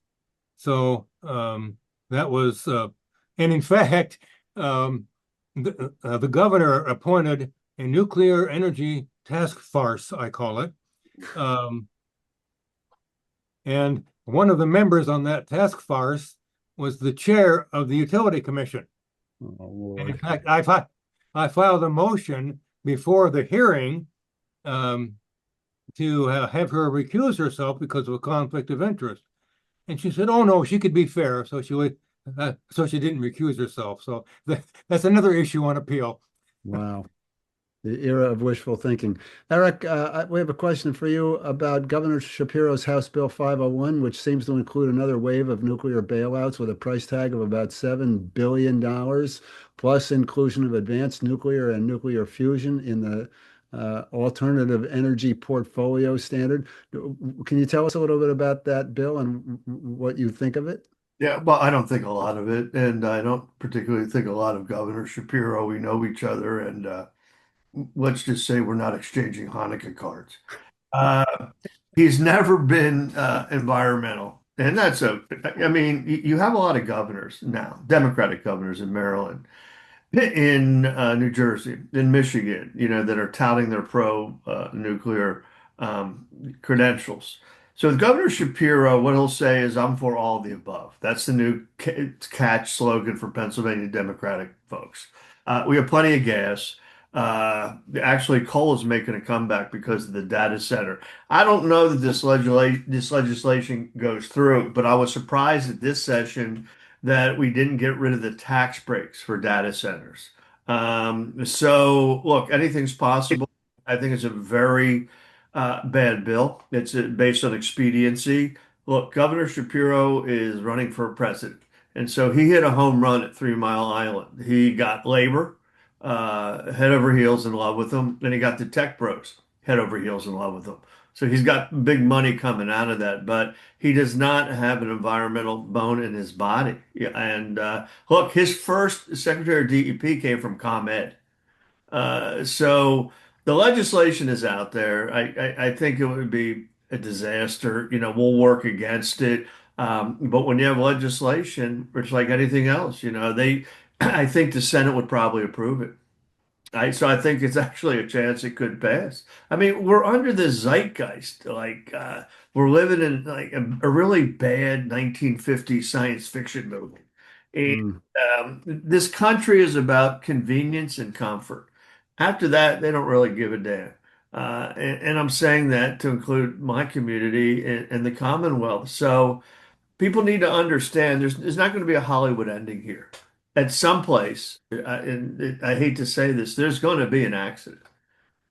So that was, and in fact, the governor appointed a nuclear energy task force, I call it. And one of the members on that task force was the chair of the Utility Commission. Oh, and in fact, I filed a motion before the hearing to have her recuse herself because of a conflict of interest. And she said, "Oh no, she could be fair," so she didn't recuse herself. So that's another issue on appeal. Wow. The era of wishful thinking. Eric, we have a question for you about Governor Shapiro's House Bill 501, which seems to include another wave of nuclear bailouts with a price tag of about $7 billion, plus inclusion of advanced nuclear and nuclear fusion in the Alternative Energy Portfolio Standard. Can you tell us a little bit about that bill and what you think of it? Yeah, well, I don't think a lot of it, and I don't particularly think a lot of Governor Shapiro. We know each other, and let's just say we're not exchanging Hanukkah cards. Uh, he's never been environmental, and that's a. I mean, you have a lot of governors now, Democratic governors in Maryland, in New Jersey, in Michigan, that are touting their pro nuclear credentials. So with Governor Shapiro, what he'll say is, "I'm for all the above." That's the new catch slogan for Pennsylvania Democratic folks. We have plenty of gas. Actually, coal is making a comeback because of the data center. I don't know that this legislation goes through, but I was surprised at this session that we didn't get rid of the tax breaks for data centers. So look, anything's possible. I think it's a very bad bill. It's based on expediency. Look, Governor Shapiro is running for president, and so he hit a home run at 3 Mile Island. He got labor head over heels in love with him, and he got the tech bros head over heels in love with him. So he's got big money coming out of that, but he does not have an environmental bone in his body. Yeah, and look, his first Secretary of DEP came from ComEd. So the legislation is out there. I think it would be a disaster. We'll work against it. But when you have legislation, it's like anything else, I think the Senate would probably approve it. So I think it's actually a chance it could pass. I mean, we're under the zeitgeist. Like we're living in like a really bad 1950s science fiction movie. And Mm. this country is about convenience and comfort. After that, they don't really give a damn. And I'm saying that to include my community and the Commonwealth. So people need to understand there's not going to be a Hollywood ending here. At some place, and I hate to say this, there's going to be an accident.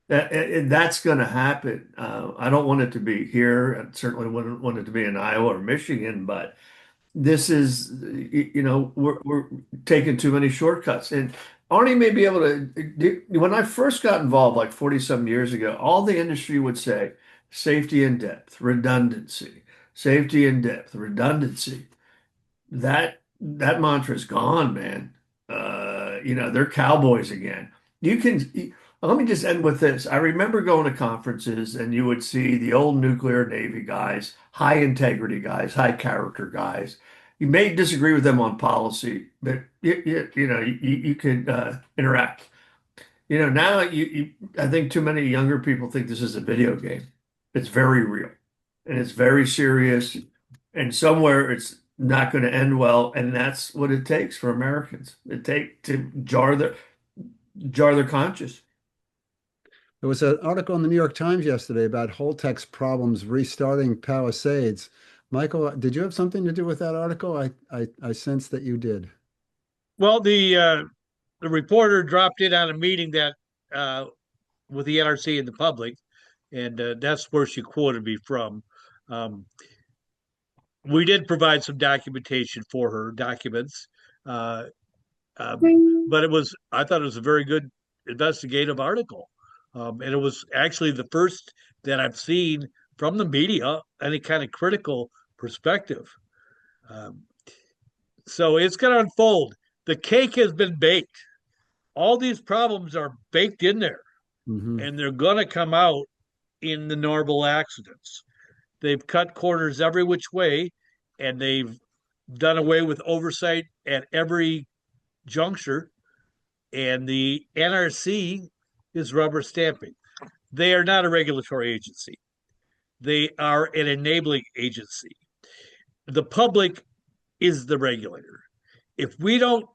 And that's going to happen. I don't want it to be here. I certainly wouldn't want it to be in Iowa or Michigan, but this is, we're taking too many shortcuts. And Arnie may be able to, when I first got involved, like 40 some years ago, all the industry would say safety in depth, redundancy, safety in depth, redundancy. That mantra is gone, man. They're cowboys again. Let me just end with this. I remember going to conferences and you would see the old nuclear Navy guys, high integrity guys, high character guys. You may disagree with them on policy, but you could interact. Now I think too many younger people think this is a video game. It's very real and it's very serious, and somewhere it's not going to end well, and that's what it takes for Americans. It take to jar their conscience. There was an article in the New York Times yesterday about Holtec's problems restarting Palisades. Michael, did you have something to do with that article? I sense that you did. Well, the reporter dropped in on a meeting that with the NRC and the public, and that's where she quoted me from. Um, we did provide some documentation for her documents, uh, but I thought it was a very good investigative article, and it was actually the first that I've seen from the media any kind of critical perspective. Um, so it's going to unfold. The cake has been baked. All these problems are baked in there, Hmm. and they're going to come out in the normal accidents. They've cut corners every which way, and they've done away with oversight at every juncture. And the NRC is rubber stamping. They are not a regulatory agency, they are an enabling agency. The public is the regulator. If we don't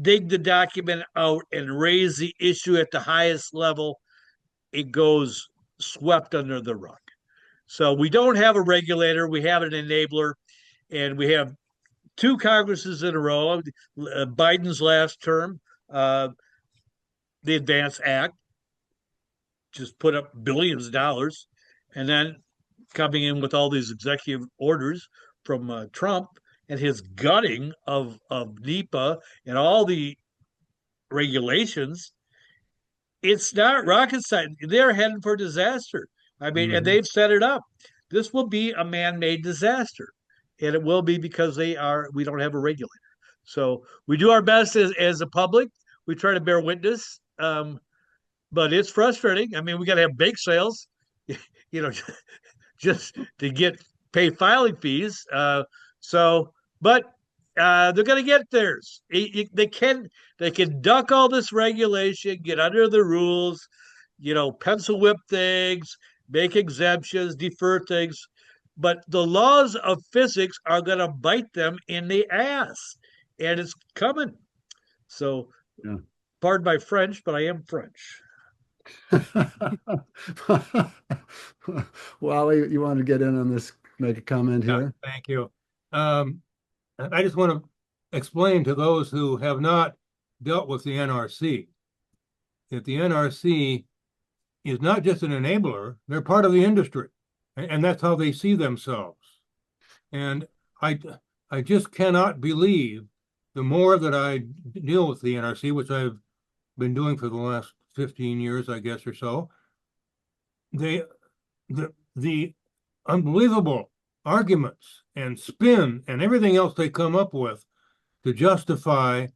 dig the document out and raise the issue at the highest level, it goes swept under the rug. So we don't have a regulator, we have an enabler, and we have two Congresses in a row. Biden's last term, uh, the Advance Act just put up billions of dollars, and then coming in with all these executive orders from Trump and his gutting of NEPA and all the regulations. it's not rocket science. They're heading for disaster. I mean, and Mhm. they've set it up. This will be a man-made disaster, and it will be because we don't have a regulator. So we do our best as a public. We try to bear witness, but it's frustrating. I mean, we got to have bake sales, you know, just to get pay filing fees. So, but they're going to get theirs. They can duck all this regulation, get under the rules, pencil whip things, make exemptions, defer things. But the laws of physics are going to bite them in the ass, and it's coming. So, Yeah. pardon my French, but I am French. Wally, you want to get in on this, make a comment Yeah, here? thank you. I just want to explain to those who have not dealt with the NRC that the NRC is not just an enabler, they're part of the industry. And that's how they see themselves. And I, I just cannot believe the more that I deal with the NRC, which I've been doing for the last 15 years, I guess, or so, the unbelievable arguments and spin and everything else they come up with to justify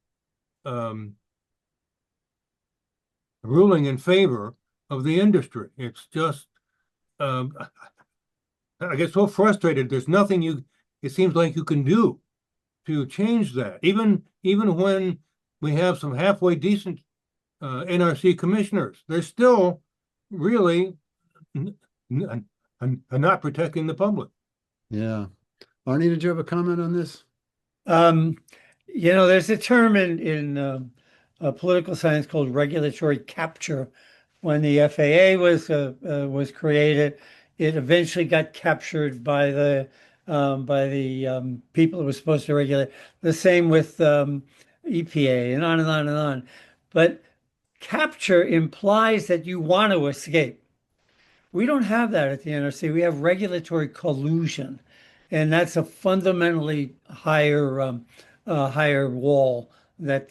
ruling in favor of the industry. It's just, I get so frustrated. There's nothing it seems like you can do to change that. Even when we have some halfway decent NRC commissioners, they're still really not protecting the public. Yeah. Arnie, did you have a comment on this? Um, there's a term in political science called regulatory capture. When the FAA was created, it eventually got captured by the people who were supposed to regulate. The same with EPA and on and on and on. But capture implies that you want to escape. We don't have that at the NRC. We have regulatory collusion, and that's a fundamentally higher wall that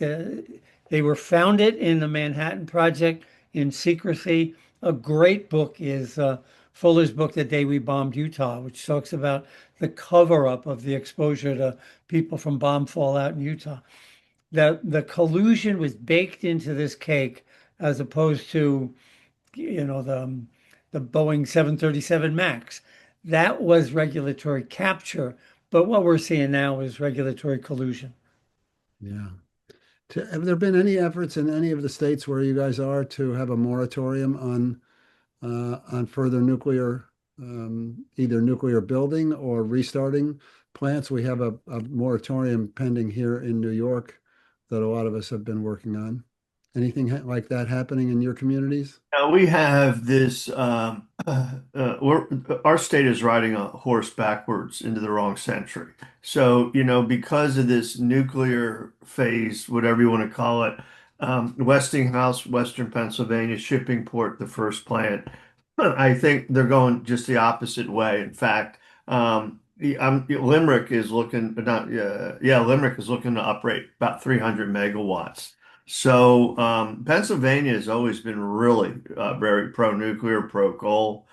they were founded in the Manhattan Project in secrecy. A great book is Fuller's book, The Day We Bombed Utah, which talks about the cover up of the exposure to people from bomb fallout in Utah. The collusion was baked into this cake as opposed to the Boeing 737 Max. That was regulatory capture, but what we're seeing now is regulatory collusion. Yeah. Have there been any efforts in any of the states where you guys are to have a moratorium on further nuclear, either nuclear building or restarting plants? We have a moratorium pending here in New York that a lot of us have been working on. Anything like that happening in your communities? Now we have this. Our state is riding a horse backwards into the wrong century. So, because of this nuclear phase, whatever you want to call it, Westinghouse, Western Pennsylvania shipping port, the first plant, I think they're going just the opposite way. In fact, Limerick is looking, not, yeah, Limerick is looking to operate about 300 megawatts. So Pennsylvania has always been really very pro-nuclear, pro-coal,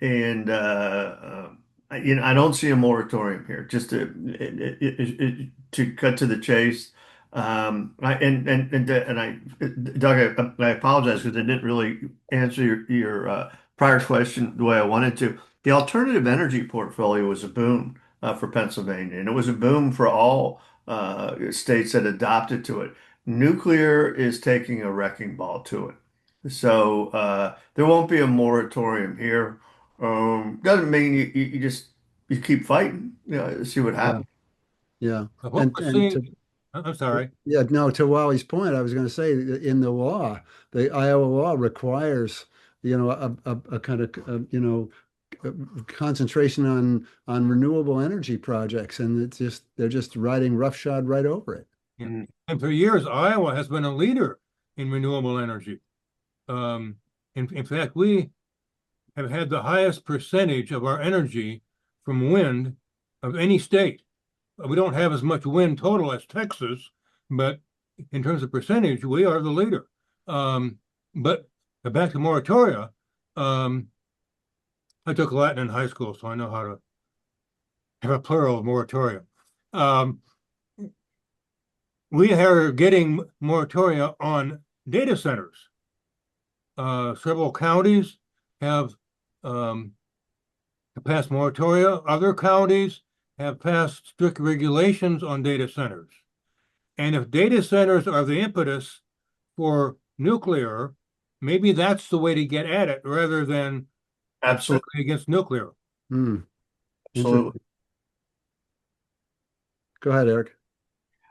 and I don't see a moratorium here. Just to cut to the chase, Doug, I apologize because I didn't really answer your prior question the way I wanted to. The alternative energy portfolio was a boom for Pennsylvania, and it was a boom for all states that adopted to it. Nuclear is taking a wrecking ball to it. So there won't be a moratorium here. Doesn't mean you keep fighting, see what Yeah. happens. Yeah. What we're And seeing, I'm sorry. yeah, no, to Wally's point, I was going to say that in the law, the Iowa law requires, a kind of, concentration on renewable energy projects, and they're just riding roughshod right over it. Yeah. Mm. And for years, Iowa has been a leader in renewable energy. In fact, we have had the highest percentage of our energy from wind of any state. We don't have as much wind total as Texas, but in terms of percentage, we are the leader. But back to moratoria. I took Latin in high school, so I know how to have a plural of moratoria. Um, we are getting moratoria on data centers. Several counties have passed moratoria. Other counties have passed strict regulations on data centers. And if data centers are the impetus for nuclear, maybe that's the way to get at it rather than Absolutely. directly against nuclear. Hmm. Absolutely. Interesting. Go ahead, Eric.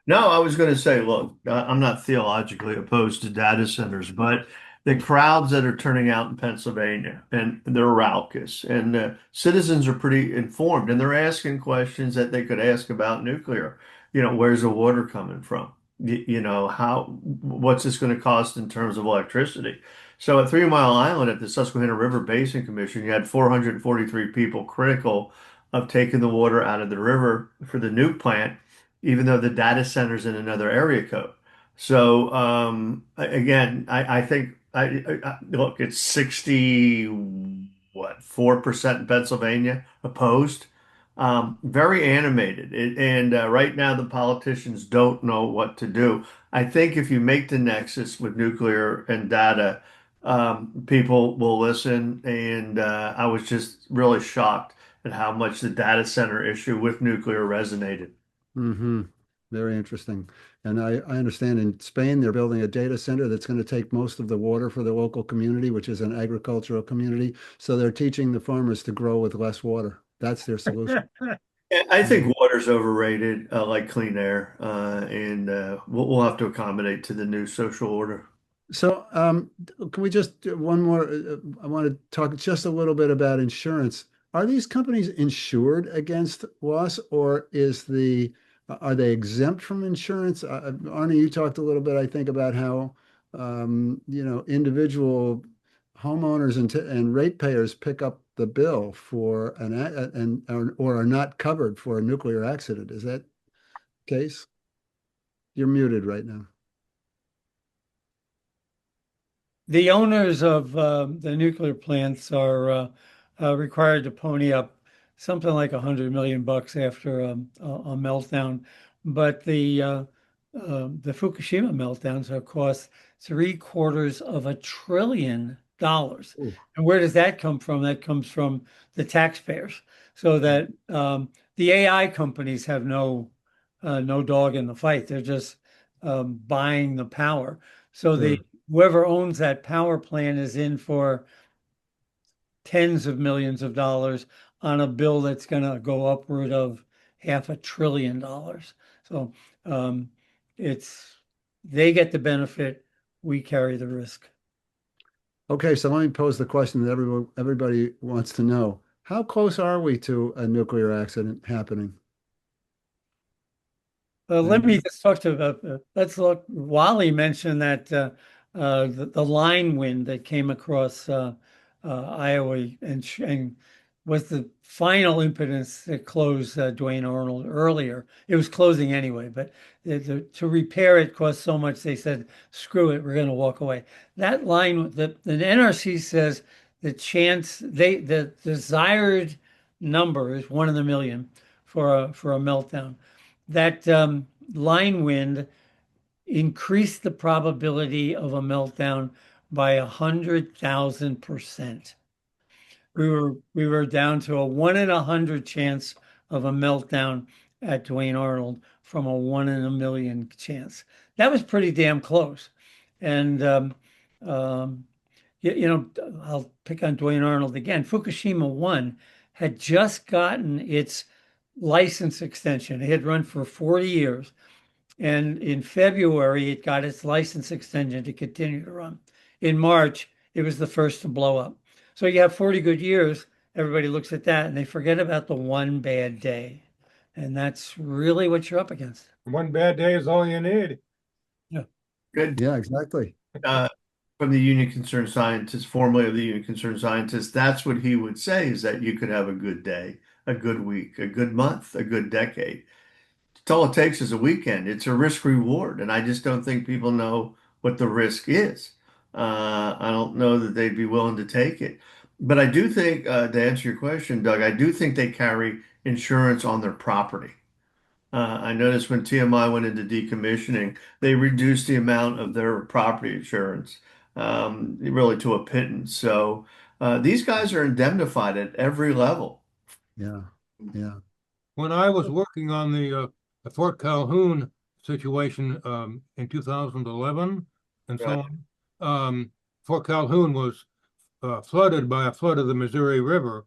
No, I was going to say, look, I'm not theologically opposed to data centers, but the crowds that are turning out in Pennsylvania and they're raucous, and citizens are pretty informed, and they're asking questions that they could ask about nuclear. Where's the water coming from? What's this going to cost in terms of electricity? So at 3 Mile Island at the Susquehanna River Basin Commission, you had 443 people critical of taking the water out of the river for the nuke plant, even though the data center's in another area code. So again, I think look, it's 4% in Pennsylvania opposed. Very animated. And right now the politicians don't know what to do. I think if you make the nexus with nuclear and data, people will listen. And I was just really shocked at how much the data center issue with nuclear resonated. Mm-hmm. Very interesting. And I understand in Spain, they're building a data center that's going to take most of the water for the local community, which is an agricultural community. So they're teaching the farmers to grow with less water. That's their solution. Yeah, I Mhm. think water's overrated, like clean air, and we'll have to accommodate to the new social order. So, can we just do one more? I want to talk just a little bit about insurance. Are these companies insured against loss, or are they exempt from insurance? Arnie, you talked a little bit, I think, about how individual homeowners and ratepayers pick up the bill for or are not covered for a nuclear accident. Is that the case? You're muted right now. The owners of the nuclear plants are required to pony up something like $100 million after a meltdown, but the Fukushima meltdowns have cost $750 billion. Ooh. And where does that come from? That comes from the taxpayers. So that the AI companies have no dog in the fight. They're just buying the power. So the Sure. whoever owns that power plant is in for tens of millions of dollars on a bill that's going to go upward of $500 billion. So um, it's they get the benefit, we carry the risk. Okay, so let me pose the question that everybody wants to know. How close are we to a nuclear accident happening? Let me And just talk to let's look. Wally mentioned that the line wind that came across Iowa and was the final impetus that closed Duane Arnold earlier. It was closing anyway, but to repair it cost so much they said, "Screw it, we're going to walk away." That line, the NRC says the desired number is 1 in a million for a meltdown. That line wind increased the probability of a meltdown by 100,000%. We were down to a 1 in 100 chance of a meltdown at Duane Arnold from a 1 in a million chance. That was pretty damn close. And um, I'll pick on Duane Arnold again. Fukushima 1 had just gotten its license extension. It had run for 40 years. And in February, it got its license extension to continue to run. In March, it was the first to blow up. So you have 40 good years. Everybody looks at that and they forget about the one bad day. And that's really what you're up against. One bad day is all you need. Yeah. Good. yeah, exactly. Uh, from the Union Concerned Scientists, formerly of the Union Concerned Scientists, that's what he would say is that you could have a good day, a good week, a good month, a good decade. It's all it takes is a weekend. It's a risk reward. And I just don't think people know what the risk is. I don't know that they'd be willing to take it. But I do think, to answer your question, Doug, I do think they carry insurance on their property. I noticed when TMI went into decommissioning, they reduced the amount of their property insurance, really to a pittance. So these guys are indemnified at every level. Yeah. Yeah. When I was working on the Fort Calhoun situation in 2011 and Right. so on, Fort Calhoun was flooded by a flood of the Missouri River,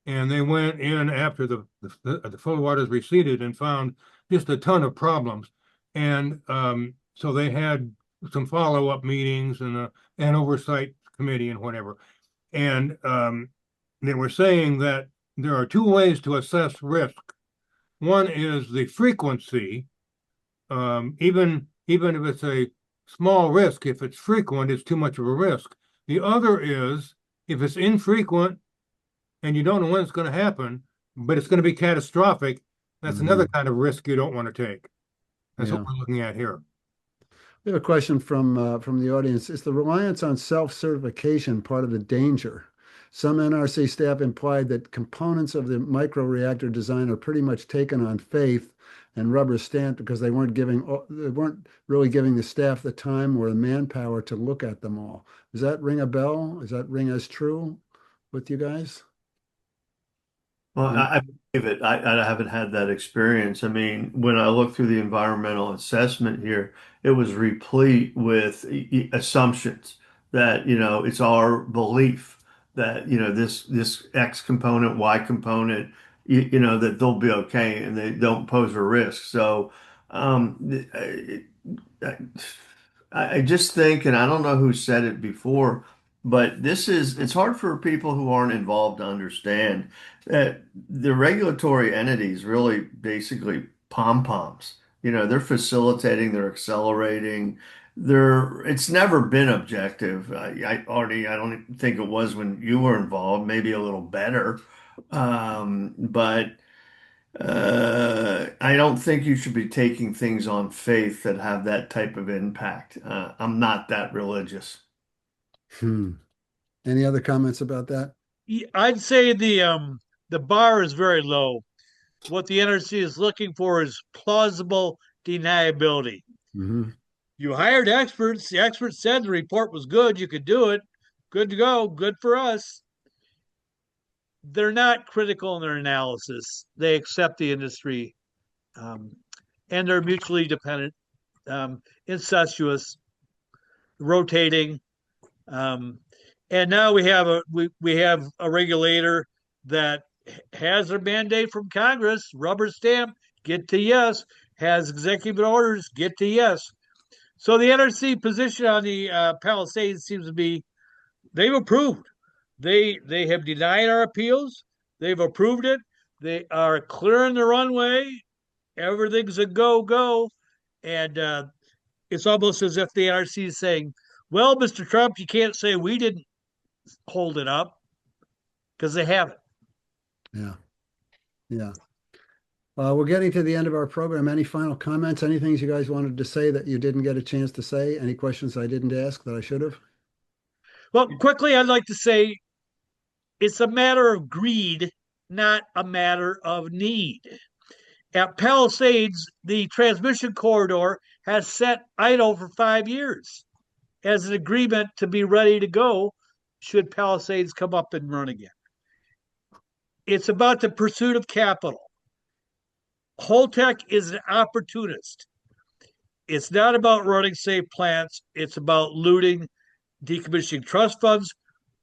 and they went in after the flood waters receded and found just a ton of problems. And so they had some follow-up meetings and an oversight committee and whatever. And they were saying that there are two ways to assess risk. One is the frequency, even if it's a small risk, if it's frequent, it's too much of a risk. The other is if it's infrequent and you don't know when it's going to happen, but it's going to be catastrophic, that's another kind of risk you don't want to take. That's what Yeah. we're looking at here. We have a question from the audience. Is the reliance on self-certification part of the danger? Some NRC staff implied that components of the microreactor design are pretty much taken on faith and rubber stamped because they weren't really giving the staff the time or the manpower to look at them all. Does that ring a bell? Does that ring as true with you guys? Well, And I believe it. I haven't had that experience. I mean, when I look through the environmental assessment here, it was replete with assumptions that, it's our belief that, this X component, Y component, that they'll be okay and they don't pose a risk. So, I, I just think, and I don't know who said it before, but it's hard for people who aren't involved to understand that the regulatory entities really basically pom-poms. They're facilitating, they're accelerating. It's never been objective. I don't think it was when you were involved, maybe a little better. But I don't think you should be taking things on faith that have that type of impact. I'm not that religious. hmm. Any other comments about that? I'd say the bar is very low. What the NRC is looking for is plausible deniability. Hmm. You hired experts. The experts said the report was good. You could do it. Good to go. Good for us. They're not critical in their analysis. They accept the industry, um, and they're mutually dependent, incestuous, rotating. Um, and now we have a regulator that has a mandate from Congress, rubber stamp, get to yes, has executive orders, get to yes. So the NRC position on the Palisades seems to be they've approved. They have denied our appeals. They've approved it. They are clearing the runway. Everything's a go, and it's almost as if the NRC is saying, "Well, Mr. Trump, you can't say we didn't hold it up because they haven't." Yeah. Yeah. We're getting to the end of our program. Any final comments? Any things you guys wanted to say that you didn't get a chance to say? Any questions I didn't ask that I should have? Well, quickly, I'd like to say it's a matter of greed, not a matter of need. At Palisades, the transmission corridor has set idle for 5 years as an agreement to be ready to go should Palisades come up and run again. It's about the pursuit of capital. Holtec is an opportunist. It's not about running safe plants. It's about looting decommissioning trust funds,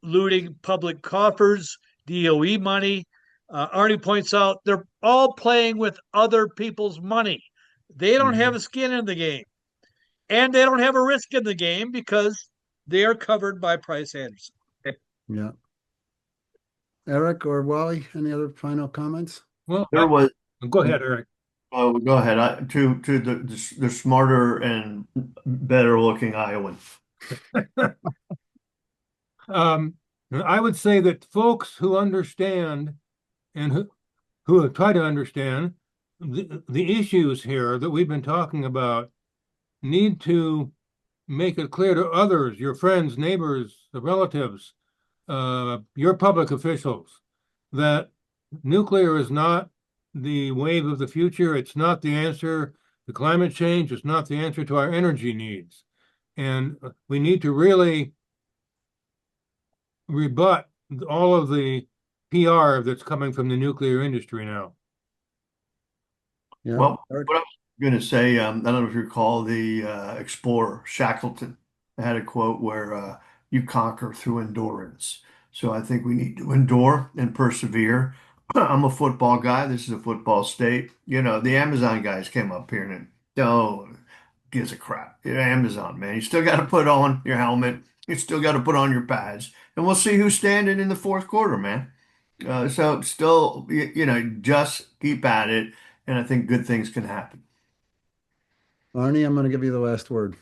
looting public coffers, DOE money. Arnie points out they're all playing with other people's money. They don't have a skin in the game, and they don't have a risk in the game because they are covered by Price Anderson. Yeah. Eric or Wally, any other final comments? Well, There was, go ahead, Eric. oh, go ahead. To the smarter and better looking Iowan. I would say that folks who understand and who try to understand the issues here that we've been talking about need to make it clear to others, your friends, neighbors, the relatives, your public officials, that nuclear is not the wave of the future. It's not the answer to climate change. It's not the answer to our energy needs. And we need to really rebut all of the PR that's coming from the nuclear industry now. Yeah. Well, what I was going to say, I don't know if you recall the explorer Shackleton. I had a quote where you conquer through endurance. So I think we need to endure and persevere. I'm a football guy. This is a football state. You know, the Amazon guys came up here and oh, gives a crap. You're Amazon, man. You still got to put on your helmet. You still got to put on your pads. And we'll see who's standing in the fourth quarter, man. So still, you know, just keep at it. And I think good things can happen. Arnie, I'm going to give you the last word.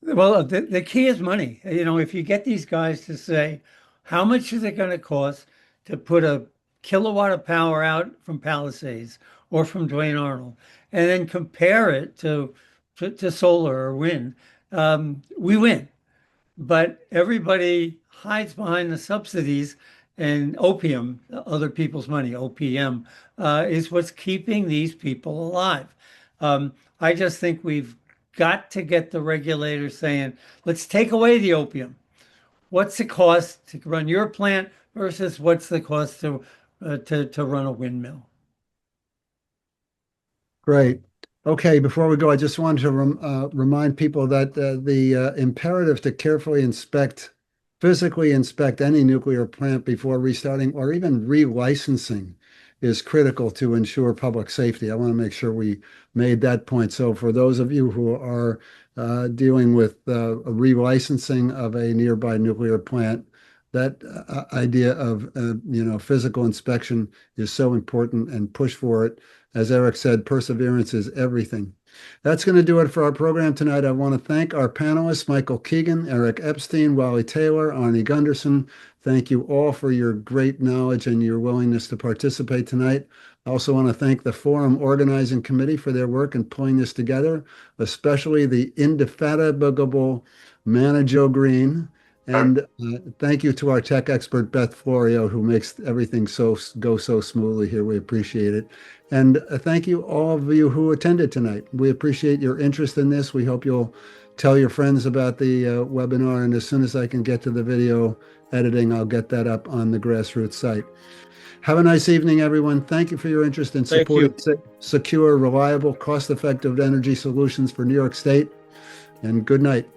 Well, the key is money. You know, if you get these guys to say, how much is it going to cost to put a kilowatt of power out from Palisades or from Duane Arnold, and then compare it to solar or wind, we win. But everybody hides behind the subsidies and opium, other people's money, OPM, is what's keeping these people alive. I just think we've got to get the regulators saying, let's take away the opium. What's the cost to run your plant versus what's the cost to run a windmill? Great. Okay, before we go, I just wanted to remind people that the imperative to carefully physically inspect any nuclear plant before restarting or even relicensing is critical to ensure public safety. I want to make sure we made that point. So for those of you who are dealing with a relicensing of a nearby nuclear plant, that idea of physical inspection is so important, and push for it. As Eric said, perseverance is everything. That's going to do it for our program tonight. I want to thank our panelists, Michael Keegan, Eric Epstein, Wally Taylor, Arnie Gunderson. Thank you all for your great knowledge and your willingness to participate tonight. I also want to thank the Forum Organizing Committee for their work in pulling this together, especially the indefatigable Manajo Green. And thank you to our tech expert, Beth Florio, who makes everything go so smoothly here. We appreciate it. And thank you all of you who attended tonight. We appreciate your interest in this. We hope you'll tell your friends about the webinar. And as soon as I can get to the video editing, I'll get that up on the Grassroots site. Have a nice evening, everyone. Thank you for your interest in supporting secure, reliable, cost-effective energy solutions for New York State. And good night.